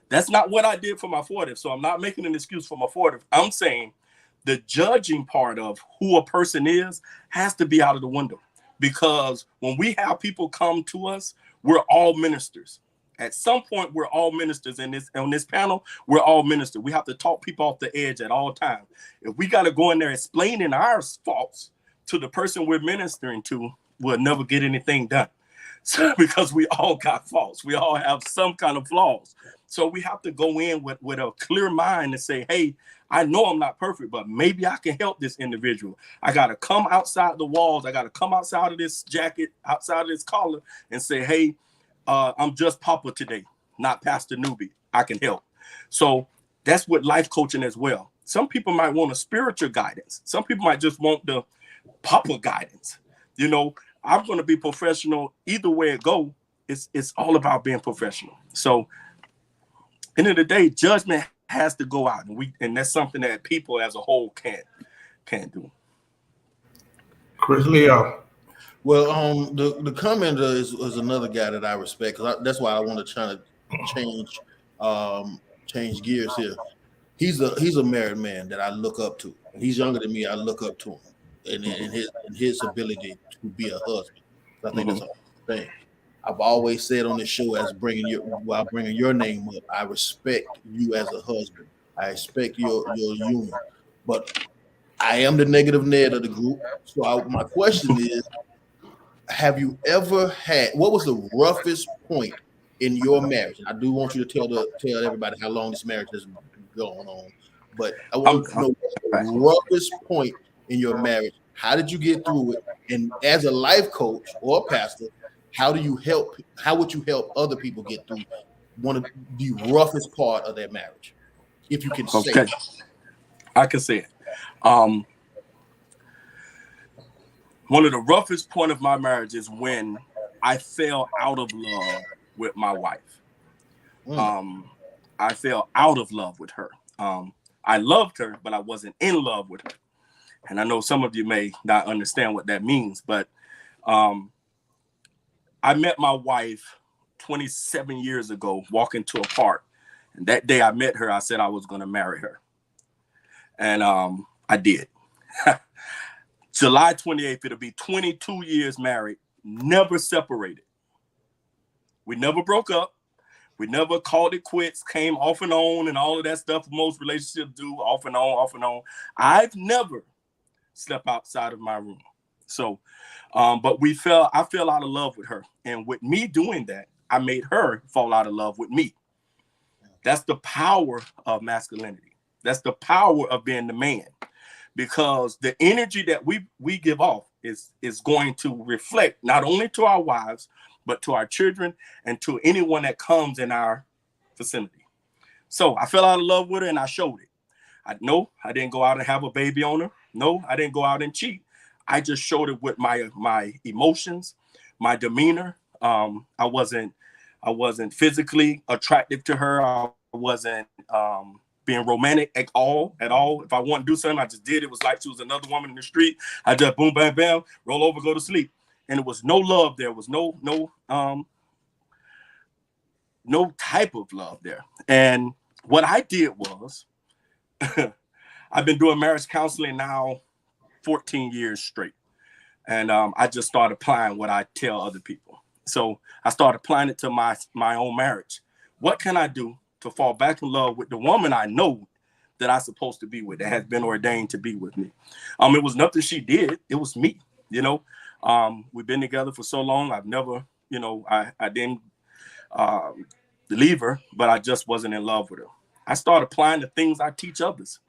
That's not what I did for my 40th. So I'm not making an excuse for my 40th. I'm saying the judging part of who a person is has to be out of the window, because when we have people come to us, we're all ministers. At some point, we're all ministers on this panel. We're all ministers. We have to talk people off the edge at all times. If we got to go in there explaining our faults to the person we're ministering to, we'll never get anything done. So, because we all got faults, we all have some kind of flaws. So we have to go in with a clear mind and say, hey, I know I'm not perfect, but maybe I can help this individual. I got to come outside the walls. I got to come outside of this jacket, outside of this collar, and say, hey, I'm just Papa today, not Pastor Newby. I can help. So that's what life coaching as well. Some people might want a spiritual guidance. Some people might just want the Papa guidance. You know, I'm going to be professional either way it go. It's all about being professional. So end of the day, judgment has to go out, and that's something that people as a whole can't do. Chris Leo. Well, the commenter is another guy that I respect, because that's why I want to try to change gears here. He's a married man that I look up to. He's younger than me. I look up to him and his ability to be a husband. I think that's a thing. I've always said on this show, while bringing your name up, I respect you as a husband. I respect your union, but I am the negative Ned of the group. So my question is, have you ever had, what was the roughest point in your marriage? And I do want you to tell everybody how long this marriage has been going on, but I want to know the roughest point in your marriage. How did you get through it? And as a life coach or a pastor, how would you help other people get through one of the roughest part of their marriage? If you can say it. I can say it. One of the roughest point of my marriage is when I fell out of love with my wife. I fell out of love with her. I loved her, but I wasn't in love with her. And I know some of you may not understand what that means, but I met my wife 27 years ago, walking to a park. And that day I met her, I said I was going to marry her. And I did. July 28th, it'll be 22 years married, never separated. We never broke up. We never called it quits, came off and on and all of that stuff most relationships do, off and on, off and on. I've never slept outside of my room. So, but I fell out of love with her. And with me doing that, I made her fall out of love with me. That's the power of masculinity. That's the power of being the man. because the energy that we give off is going to reflect not only to our wives, but to our children and to anyone that comes in our vicinity. So I fell out of love with her and I showed it. I didn't go out and have a baby on her. No, I didn't go out and cheat. I just showed it with my emotions, my demeanor. I wasn't physically attractive to her. I wasn't being romantic at all. If I wanted to do something, I just did. It was like she was another woman in the street. I just boom, bam, bam, roll over, go to sleep. And it was no love there. It was no type of love there. And what I did was, I've been doing marriage counseling now 14 years straight. And I just started applying what I tell other people. So I started applying it to my own marriage. What can I do to fall back in love with the woman I know that I'm supposed to be with, that has been ordained to be with me? It was nothing she did. It was me, you know. We've been together for so long. I've never, you know, I didn't leave her, but I just wasn't in love with her. I started applying the things I teach others.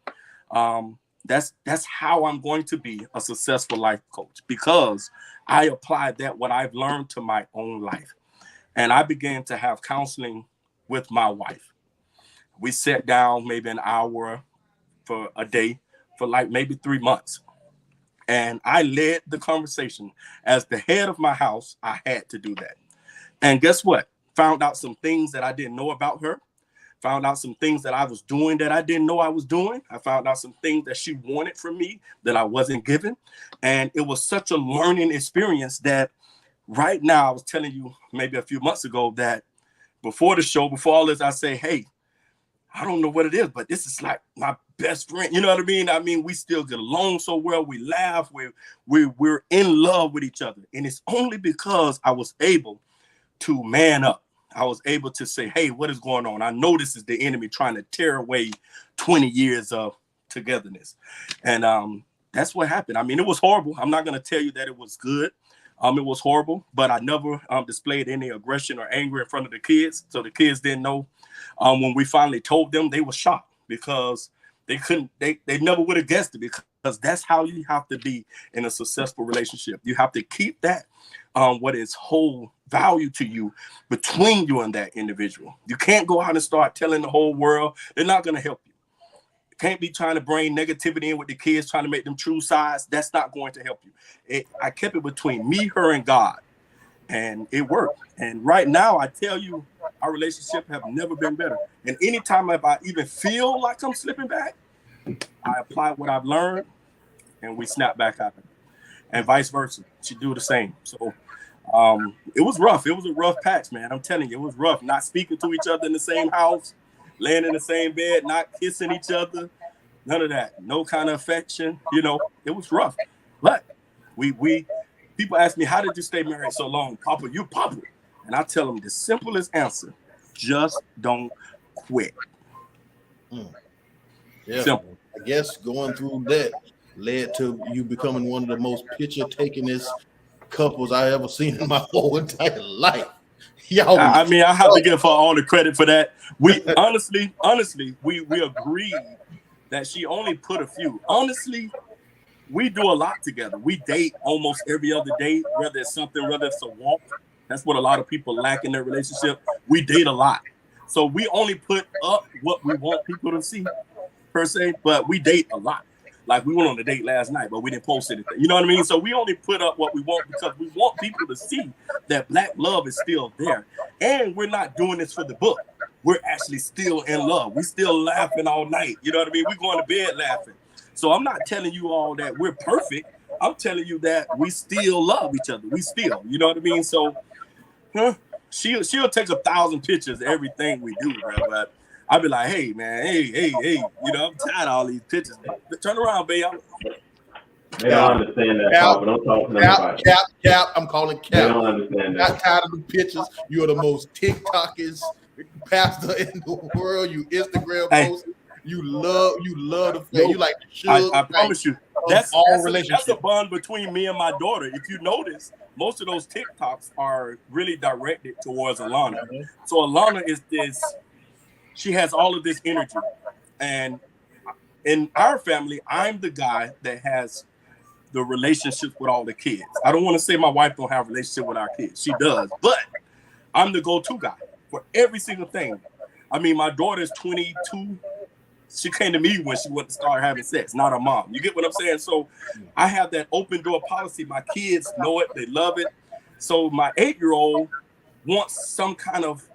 That's how I'm going to be a successful life coach, because I applied what I've learned to my own life. And I began to have counseling with my wife. We sat down maybe an hour for a day for like maybe 3 months. And I led the conversation. As the head of my house, I had to do that. And guess what? Found out some things that I didn't know about her. Found out some things that I was doing that I didn't know I was doing. I found out some things that she wanted from me that I wasn't given. And it was such a learning experience that right now, I was telling you maybe a few months ago that before the show, before all this, I say, hey, I don't know what it is, but this is like my best friend. You know what I mean? I mean, we still get along so well. We laugh. We're in love with each other. And it's only because I was able to man up. I was able to say, hey, what is going on? I know this is the enemy trying to tear away 20 years of togetherness. And that's what happened. I mean, it was horrible. I'm not going to tell you that it was good. It was horrible, but I never displayed any aggression or anger in front of the kids. So the kids didn't know. When we finally told them, they were shocked because they never would have guessed it, because that's how you have to be in a successful relationship. You have to keep that what is whole value to you between you and that individual. You can't go out and start telling the whole world. They're not going to help you. You can't be trying to bring negativity in with the kids, trying to make them true sides. That's not going to help you. I kept it between me, her, and God, and it worked. And right now, I tell you, our relationship have never been better. And anytime if I even feel like I'm slipping back, I apply what I've learned, and we snap back out. And vice versa. She do the same. So it was rough. It was a rough patch, man. I'm telling you, it was rough. Not speaking to each other in the same house, laying in the same bed, not kissing each other, none of that. No kind of affection. You know, it was rough. But we people ask me, how did you stay married so long? Papa, you Papa. And I tell them the simplest answer: just don't quit. Yeah. Simple. I guess going through that led to you becoming one of the most picture-takingest couples I ever seen in my whole entire life. Y'all, I mean, I have to give her all the credit for that. We honestly, we agreed that she only put a few. Honestly, we do a lot together. We date almost every other day, whether it's a walk. That's what a lot of people lack in their relationship. We date a lot. So we only put up what we want people to see, per se, but we date a lot. Like, we went on a date last night, but we didn't post anything. You know what I mean? So we only put up what we want because we want people to see that Black love is still there. And we're not doing this for the book. We're actually still in love. We still laughing all night. You know what I mean? We're going to bed laughing. So I'm not telling you all that we're perfect. I'm telling you that we still love each other. We still, you know what I mean? So she'll take 1,000 pictures of everything we do, bro. But I'll be like, hey, man, hey, you know, I'm tired of all these pictures. Turn around, babe. They don't understand that, Cap, but don't talk to them about it. Cap. I'm calling Cap. They don't understand that. Not tired of the pictures. You're the most TikTokers pastor in the world. You Instagram post. You love the face. You like the sugar. I promise you. That's a bond between me and my daughter. If you notice, most of those TikToks are really directed towards Alana. So Alana is this. She has all of this energy, and in our family, I'm the guy that has the relationships with all the kids. I don't want to say my wife don't have a relationship with our kids. She does, but I'm the go-to guy for every single thing. I mean, my daughter's 22. She came to me when she wanted to start having sex, not her mom. You get what I'm saying? So I have that open door policy. My kids know it. They love it. So my 8-year-old wants some kind of,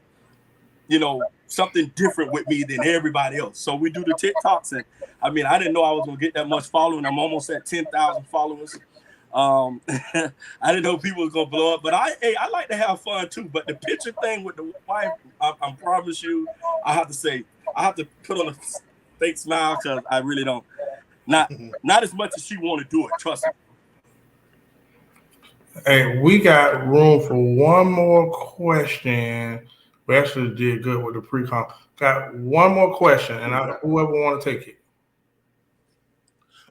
something different with me than everybody else. So we do the TikToks. And I mean, I didn't know I was going to get that much following. I'm almost at 10,000 followers. I didn't know people was going to blow up. But I like to have fun too. But the picture thing with the wife, I promise you, I have to put on a fake smile because I really don't. Not as much as she want to do it. Trust me. Hey, we got room for one more question. We actually did good with the pre-con. Got one more question, and whoever want to take it.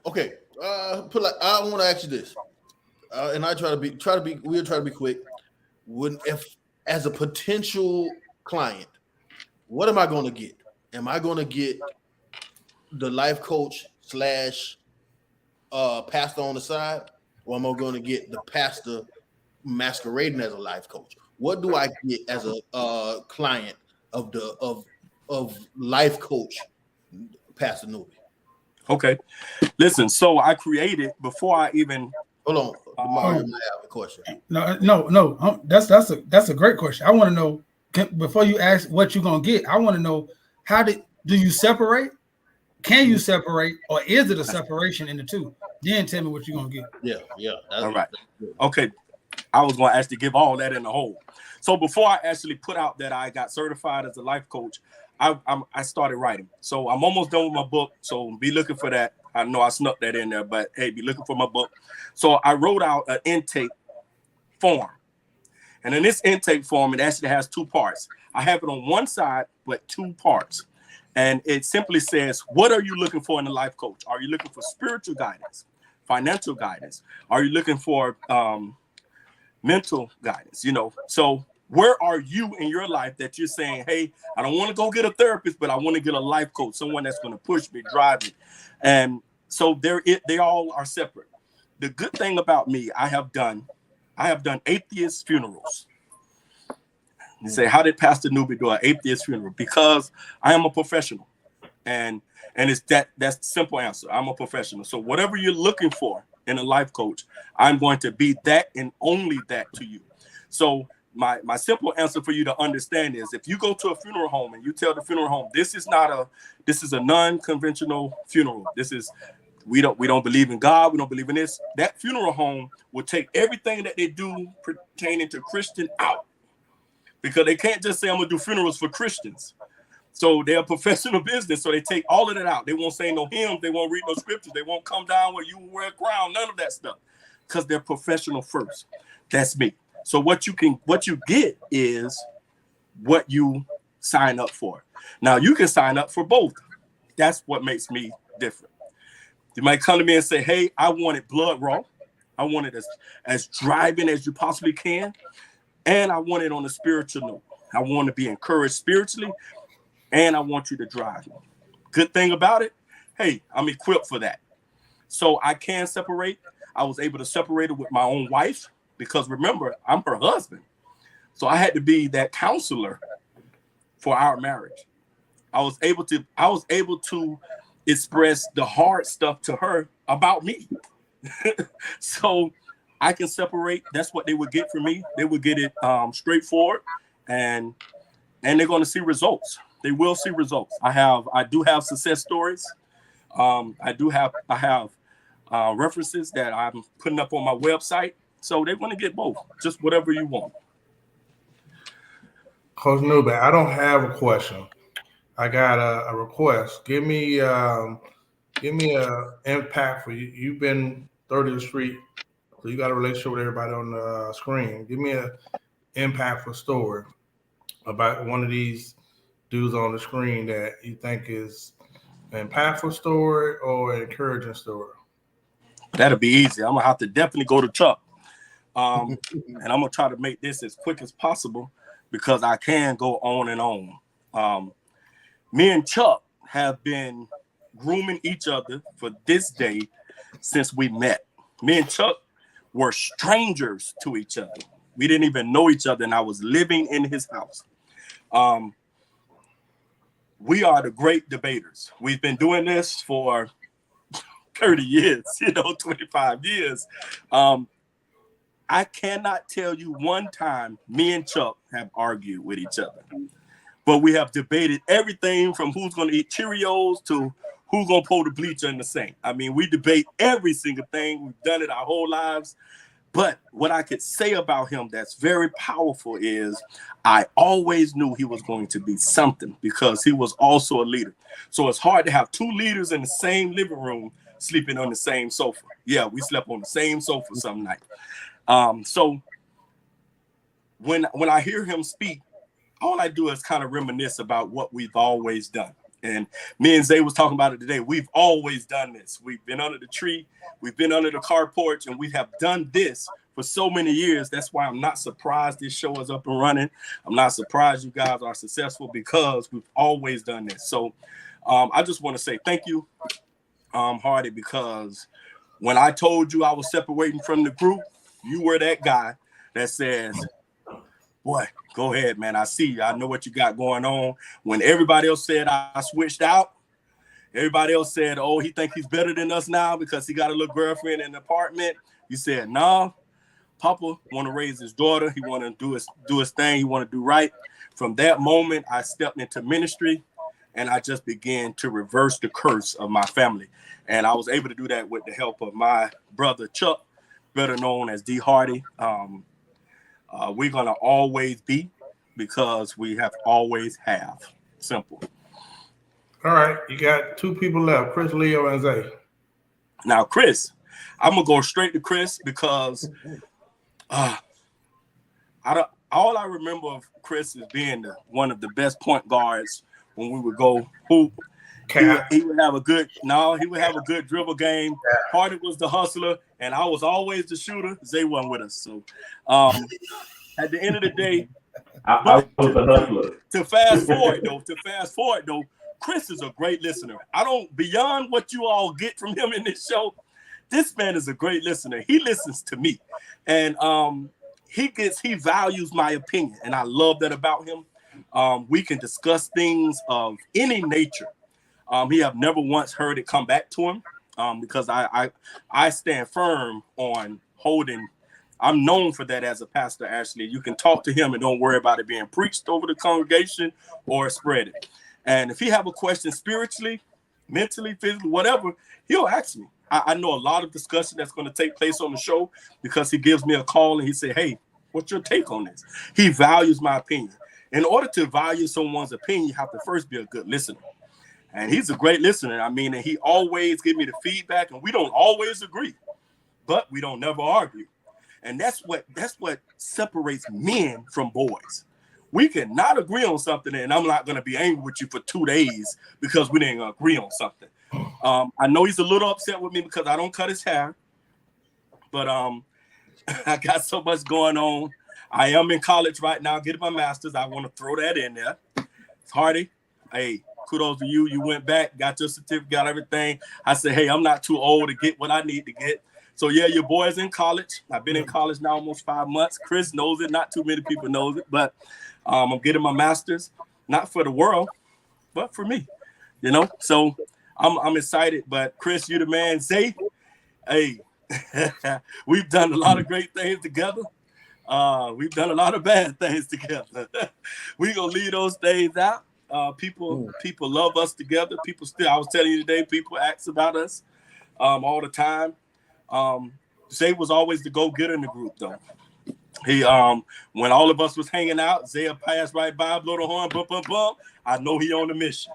Okay. I want to ask you this, and we'll try to be quick. If as a potential client, what am I going to get? Am I going to get the life coach / pastor on the side, or am I going to get the pastor masquerading as a life coach? What do I get as a client of life coach Pastor Newby? Okay, listen. So I created before I even hold on. Mario, I have a question. No. That's a great question. I want to know before you ask what you're gonna get. I want to know do you separate? Can you separate, or is it a separation in the two? Then tell me what you're gonna get. Yeah. All right. Okay. I was going to actually give all that in the whole. So before I actually put out that I got certified as a life coach, I started writing. So I'm almost done with my book. So be looking for that. I know I snuck that in there, but hey, be looking for my book. So I wrote out an intake form. And in this intake form, it actually has 2 parts. I have it on one side, but 2 parts. And it simply says, what are you looking for in a life coach? Are you looking for spiritual guidance, financial guidance? Are you looking for mental guidance? So where are you in your life that you're saying, hey, I don't want to go get a therapist, but I want to get a life coach, someone that's going to push me, drive me. And so they all are separate. The good thing about me, I have done atheist funerals. You say, how did Pastor Newby do an atheist funeral? Because I am a professional, and it's that's the simple answer. I'm a professional. So whatever you're looking for in a life coach, I'm going to be that and only that to you. So my simple answer for you to understand is, if you go to a funeral home and you tell the funeral home, this is a non-conventional funeral. We don't believe in God. We don't believe in this. That funeral home will take everything that they do pertaining to Christian out, because they can't just say, I'm going to do funerals for Christians. So they're a professional business. So they take all of that out. They won't say no hymns. They won't read no scriptures. They won't come down where you wear a crown. None of that stuff, because they're professional first. That's me. So what you get is what you sign up for. Now you can sign up for both. That's what makes me different. You might come to me and say, hey, I want it blood raw. I want it as driving as you possibly can. And I want it on a spiritual note. I want to be encouraged spiritually, and I want you to drive me. Good thing about it, hey, I'm equipped for that. So I can separate. I was able to separate it with my own wife, because remember, I'm her husband. So I had to be that counselor for our marriage. I was able to express the hard stuff to her about me. So I can separate. That's what they would get from me. They would get it straightforward, and they're going to see results. They will see results. I do have success stories. I have references that I'm putting up on my website. So they're going to get both, just whatever you want. Coach Newby, I don't have a question. I got a request. Give me a impact for you. You've been 30th Street, so you got a relationship with everybody on the screen. Give me an impactful story about one of these dudes on the screen that you think is an impactful story or an encouraging story. That'll be easy. I'm gonna have to definitely go to Chuck, and I'm gonna try to make this as quick as possible, because I can go on and on. Me and Chuck have been grooming each other for this day since we met. Me and Chuck were strangers to each other. We didn't even know each other, and I was living in his house. We are the great debaters. We've been doing this for 30 years, 25 years. I cannot tell you one time me and Chuck have argued with each other, but we have debated everything from who's going to eat Cheerios to who's going to pull the bleacher in the sink. I mean, we debate every single thing. We've done it our whole lives. But what I could say about him that's very powerful is I always knew he was going to be something because he was also a leader. So it's hard to have two leaders in the same living room sleeping on the same sofa. Yeah, we slept on the same sofa some night. So when I hear him speak, all I do is kind of reminisce about what we've always done. And me and Zay was talking about it today. We've always done this. We've been under the tree. We've been under the car porch, and we have done this for so many years. That's why I'm not surprised this show is up and running. I'm not surprised you guys are successful because we've always done this. So I just want to say thank you, Hardy, because when I told you I was separating from the group, you were that guy that says, boy, go ahead, man. I see you. I know what you got going on. When everybody else said I switched out, everybody else said, oh, he think he's better than us now because he got a little girlfriend in an apartment. You said, nah, Papa want to raise his daughter. He want to do his thing. He want to do right. From that moment, I stepped into ministry, and I just began to reverse the curse of my family. And I was able to do that with the help of my brother, Chuck, better known as D. Hardy. We're going to always be because we have always have. Simple. All right. You got two people left, Chris, Leo, and Zay. Now, Chris, I'm going to go straight to Chris because all I remember of Chris is being one of the best point guards when we would go hoop. He would have a good dribble game. Hardy was the hustler, and I was always the shooter. Zay wasn't with us. So at the end of the day, I was the hustler. To fast forward though, Chris is a great listener. Beyond what you all get from him in this show, this man is a great listener. He listens to me, and he values my opinion, and I love that about him. We can discuss things of any nature. He have never once heard it come back to him because I stand firm on holding. I'm known for that as a pastor, Ashley. You can talk to him and don't worry about it being preached over the congregation or spread it. And if he have a question spiritually, mentally, physically, whatever, he'll ask me. I know a lot of discussion that's going to take place on the show because he gives me a call and he say, hey, what's your take on this? He values my opinion. In order to value someone's opinion, you have to first be a good listener. And he's a great listener. I mean, and he always give me the feedback, and we don't always agree, but we don't never argue. And that's what separates men from boys. We can not agree on something, and I'm not going to be angry with you for 2 days because we didn't agree on something. I know he's a little upset with me because I don't cut his hair, but I got so much going on. I am in college right now, getting my master's. I want to throw that in there. Hardy, hey, kudos to you. You went back, got your certificate, got everything. I said, hey, I'm not too old to get what I need to get. So, yeah, your boy's in college. I've been in college now almost 5 months. Chris knows it. Not too many people knows it. But I'm getting my master's, not for the world, but for me, So I'm excited. But, Chris, you the man. Zay, hey, we've done a lot of great things together. We've done a lot of bad things together. We're going to leave those things out. People love us together. I was telling you today, people ask about us all the time. Zay was always the go-getter in the group, though. He, when all of us was hanging out, Zay passed right by, blow the horn, bump, bump, bump. I know he on a mission,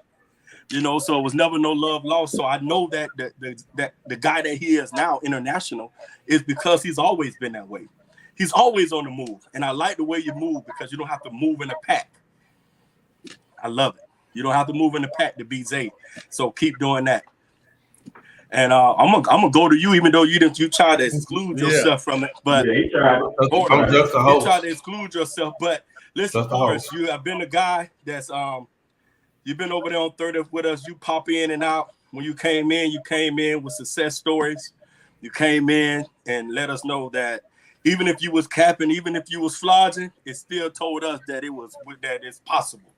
so it was never no love lost. So I know that the guy that he is now, international, is because he's always been that way. He's always on the move. And I like the way you move because you don't have to move in a pack. I love it. You don't have to move in the pack to beat Zay. So keep doing that. And I'm gonna go to you, even though you tried to exclude yourself from it. But he tried. I'm just a host. You tried to exclude yourself. But listen, Forrest, you have been a guy that's you've been over there on 30th with us. You pop in and out. when you came in with success stories. You came in and let us know that even if you was capping, even if you was flogging, it still told us that it's possible,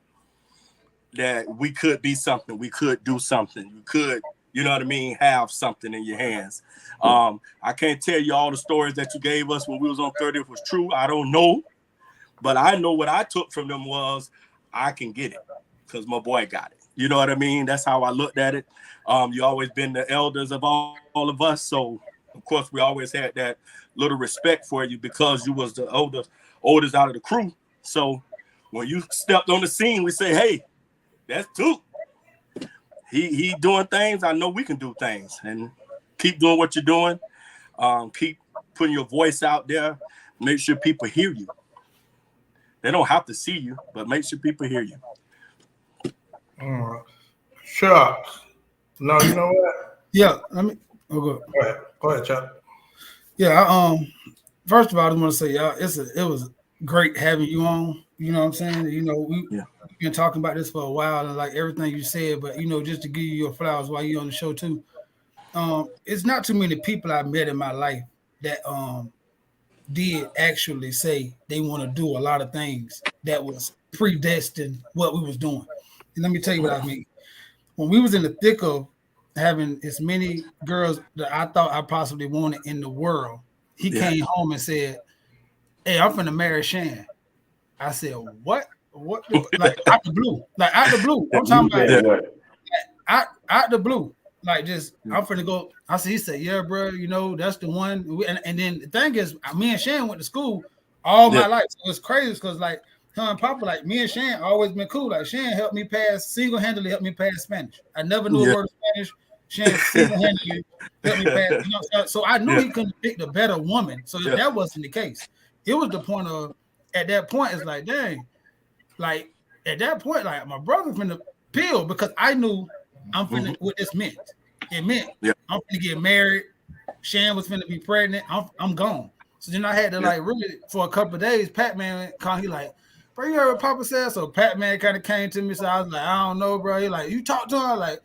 that we could be something, we could do something, you could, you know what I mean, have something in your hands. I can't tell you all the stories that you gave us when we was on 30th was true. I don't know, but I know what I took from them was I can get it because my boy got it. You know what I mean? That's how I looked at it. You always been the elders of all of us, so of course we always had that little respect for you because you was the oldest out of the crew. So when you stepped on the scene, we say, hey, that's two. He doing things. I know we can do things, and keep doing what you're doing. Keep putting your voice out there. Make sure people hear you. They don't have to see you, but make sure people hear you. Chuck. No, you know what? Yeah, go ahead, Chuck. Yeah, first of all, I just want to say, y'all, it was great having you on. You know what I'm saying? You know, we've been talking about this for a while, and like everything you said, but you know, just to give you your flowers while you're on the show too. It's not too many people I've met in my life that did actually say they want to do a lot of things that was predestined what we was doing. And let me tell you what I mean. When we was in the thick of having as many girls that I thought I possibly wanted in the world, he came home and said, hey, I'm finna marry Shan. I said, what? What? Like out the blue. Like out the blue. I'm talking about out the blue. Like just, I'm finna go. He said, yeah, bro, you know, that's the one. And then the thing is, me and Shan went to school all my life. So it's crazy because like her and Papa, like me and Shan always been cool. Like Shan helped me single-handedly helped me pass Spanish. I never knew a word of Spanish. Shan single-handedly helped me pass. You know, so I knew he couldn't pick the better woman. So that wasn't the case. It was the point of, at that point, it's like, dang, like at that point, like my brother finna peel because I knew I'm finna what this meant. It meant I'm finna get married. Shan was finna be pregnant. I'm gone. So then I had to like really for a couple of days. Pat-Man called. He like, bro, you heard what Papa said? So Pat-Man kind of came to me. So I was like, I don't know, bro. He like, you talk to him? I like,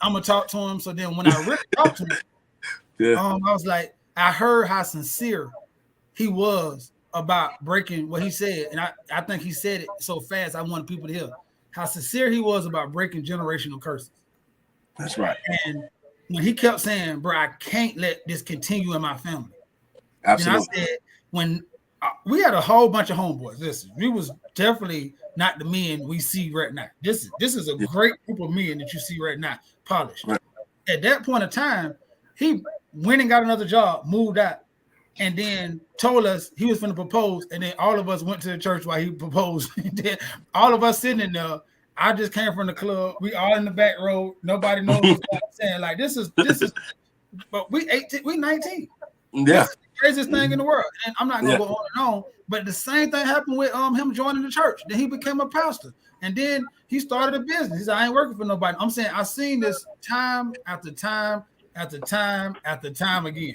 I'm gonna talk to him. So then when I really talked to him, I was like, I heard how sincere he was about breaking what he said, and I think he said it so fast I wanted people to hear how sincere he was about breaking generational curses. That's right. And when he kept saying, bro, I can't let this continue in my family. Absolutely. And I said, when we had a whole bunch of homeboys, listen, we was definitely not the men we see right now. This is a great group of men that you see right now, polished. Right. At that point in time, he went and got another job, moved out, and then told us he was going to propose, and then all of us went to the church while he proposed. And then all of us sitting in there, I just came from the club. We all in the back row. Nobody knows what I'm saying. Like this is, but we 18, we 19. Yeah, this is the craziest thing in the world. And I'm not gonna go on and on. But the same thing happened with him joining the church. Then he became a pastor, and then he started a business. He said, I ain't working for nobody. I'm saying I've seen this time after time after time after time again.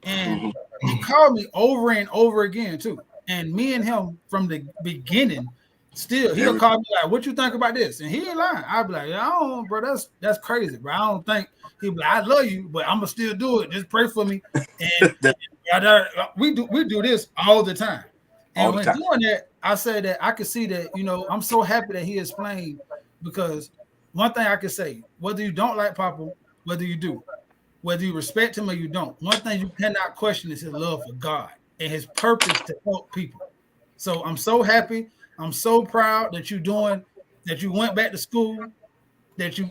And he called me over and over again too. And me and him from the beginning, still he'll call me like, "What you think about this?" And he ain't lying. I'll be like, "I don't, bro. That's crazy, bro. I don't think." He'll be like, "I love you, but I'm gonna still do it. Just pray for me." And we do this all the time. And when doing that, I say that I could see that, you know, I'm so happy that he explained, because one thing I could say, whether you don't like Papa, whether you do, whether you respect him or you don't, one thing you cannot question is his love for God and his purpose to help people. So I'm so happy. I'm so proud that you went back to school, that you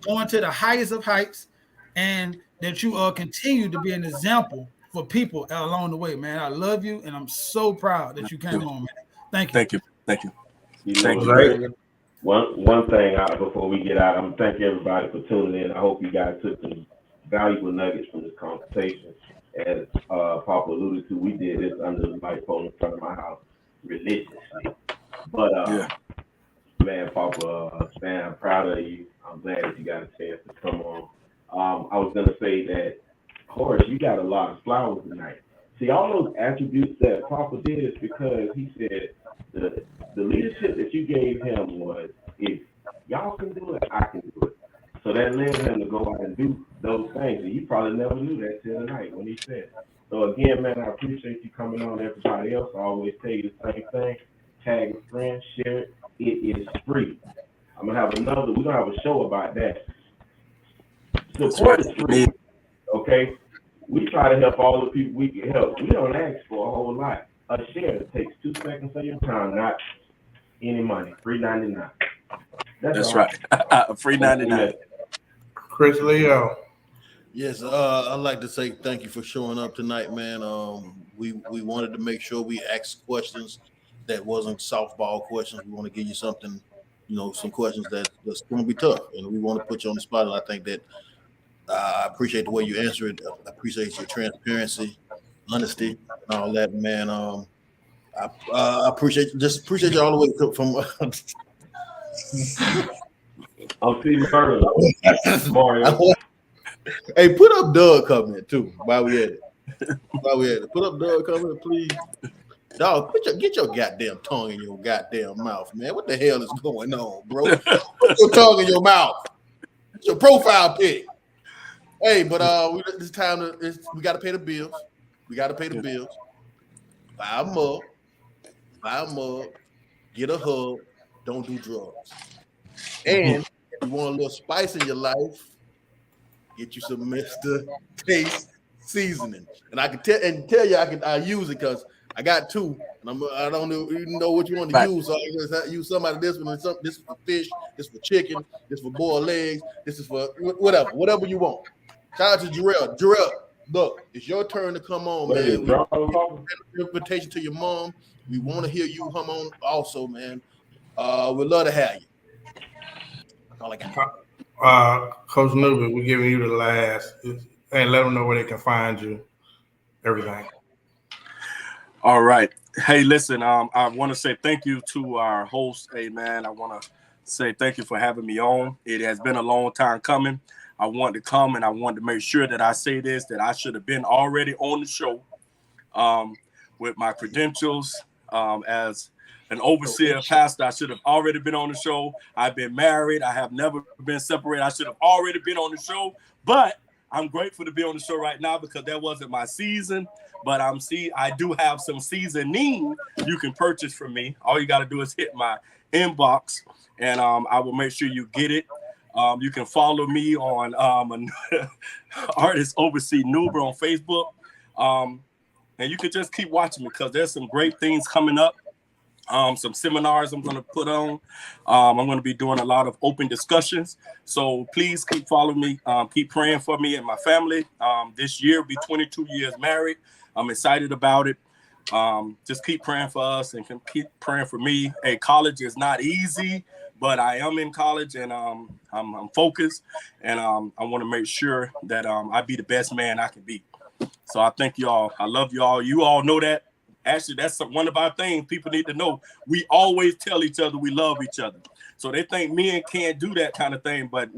going to the highest of heights, and that you continue to be an example for people along the way, man. I love you, and I'm so proud that you came on, man. Thank you. Thank you. One thing before we get out, I'm gonna thank everybody for tuning in. I hope you guys took some valuable nuggets from this conversation. As Papa alluded to, we did this under the light pole in front of my house religiously. But man, Papa, man, I'm proud of you. I'm glad that you got a chance to come on. I was gonna say that, Horace, you got a lot of flowers tonight. See, all those attributes that Papa did is because he said the leadership that you gave him was, if y'all can do it, I can do it. So that led him probably never knew that till tonight when he said it. So again, man, I appreciate you coming on. Everybody else, I always tell you the same thing. Tag a friend, share it. It is free. We're gonna have a show about that. Support is free. Okay? We try to help all the people we can help. We don't ask for a whole lot. A share takes 2 seconds of your time, not any money. $3.99. That's right. Free 99. Chris Leo. Yes, I'd like to say thank you for showing up tonight, man. We wanted to make sure we asked questions that wasn't softball questions. We want to give you something, some questions that's going to be tough, and we want to put you on the spot. And I think that I appreciate the way you answer it. I appreciate your transparency, honesty, and all that, man. I appreciate you all the way from. I'll see Mario. Hey, put up Doug comment too while we at it. Put up Doug comment, please. Dog, get your goddamn tongue in your goddamn mouth, man. What the hell is going on, bro? Put your tongue in your mouth. It's your profile pic. Hey, but it's time we got to pay the bills. Buy a mug. Get a hug. Don't do drugs. And if you want a little spice in your life, get you some Mr. Taste seasoning. And I can tell you I use it because I got 2, and I don't even know which one to use. So I use some out of this one. This is for fish. This is for chicken. This is for boiled legs. This is for whatever you want. Shout out to Jarrell. Jarrell, look, it's your turn to come on, man. Invitation to your mom. We want to hear you come on also, man. We'd love to have you. That's all I got. Coach Newby, we're giving you the last. Hey, let them know where they can find you. Everything. All right. Hey, listen, I want to say thank you to our host. Hey, man, I want to say thank you for having me on. It has been a long time coming. I wanted to come, and I wanted to make sure that I say this, that I should have been already on the show with my credentials as an overseer pastor. I should have already been on the show. I've been married. I have never been separated. I should have already been on the show, but I'm grateful to be on the show right now because that wasn't my season. But I do have some seasoning you can purchase from me. All you got to do is hit my inbox, and I will make sure you get it. You can follow me on Artist Oversee Newby on Facebook. And you can just keep watching me because there's some great things coming up. Some seminars I'm going to put on. I'm going to be doing a lot of open discussions. So please keep following me. Keep praying for me and my family. This year will be 22 years married. I'm excited about it. Just keep praying for us and keep praying for me. Hey, college is not easy, but I am in college and I'm focused. And I want to make sure that I be the best man I can be. So I thank y'all. I love y'all. You all know that. Actually, that's one of our things people need to know. We always tell each other we love each other. So they think men can't do that kind of thing, but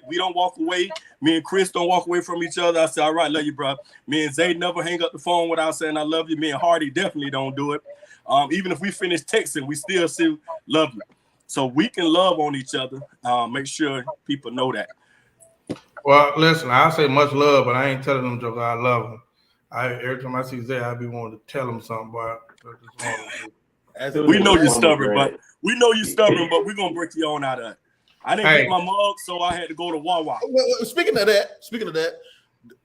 we don't walk away. Me and Chris don't walk away from each other. I say, all right, love you, bro. Me and Zay never hang up the phone without saying I love you. Me and Hardy definitely don't do it. Even if we finish texting, we still say love you. So we can love on each other. Make sure people know that. Well, listen, I say much love, but I ain't telling them jokes. I love them. Every time I see Zay, I be wanting to tell him something, but we know you're stubborn, but we're gonna break you on out of it. I didn't get my mug, so I had to go to Wawa. Well, speaking of that,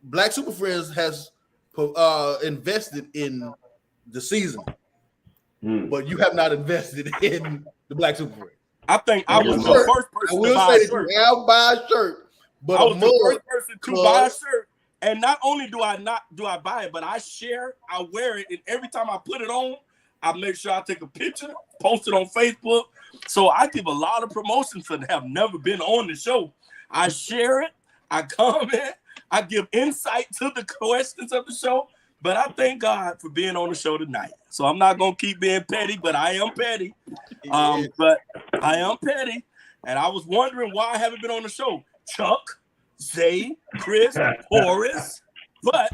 Black Super Friends has invested in the season, but you have not invested in the Black Super Friends. I think I was the first person to buy a shirt. I'll buy a shirt, but I was the first person to buy a shirt. And not only do I buy it, but I share, I wear it, and every time I put it on, I make sure I take a picture, post it on Facebook. So I give a lot of promotions that have never been on the show. I share it, I comment, I give insight to the questions of the show. But I thank God for being on the show tonight. So I'm not gonna keep being petty, but I am petty. But I am petty, and I was wondering why I haven't been on the show. Chuck, Zay, Chris, Horace, but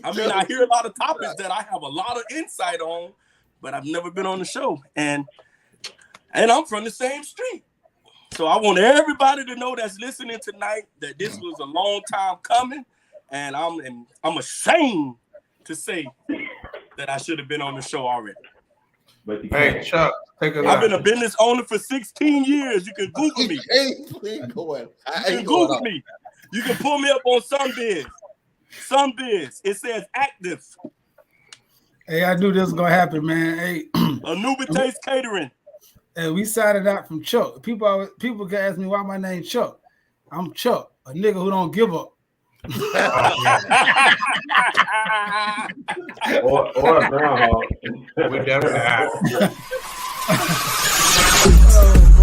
I mean, I hear a lot of topics that I have a lot of insight on, but I've never been on the show, and I'm from the same street. So I want everybody to know that's listening tonight that this was a long time coming, and I'm ashamed to say that I should have been on the show already. But Hey, Chuck, take us I've out. been a business owner for 16 years. You can Google me. You can Google me. You can pull me up on Sunbiz. Sunbiz. It says active. Hey, I knew this was gonna happen, man. Hey, A Newby Taste Catering. hey, we started out from Chuck. People can ask me why my name Chuck. I'm Chuck, a nigga who don't give up. or a groundhog. We definitely have. Oh,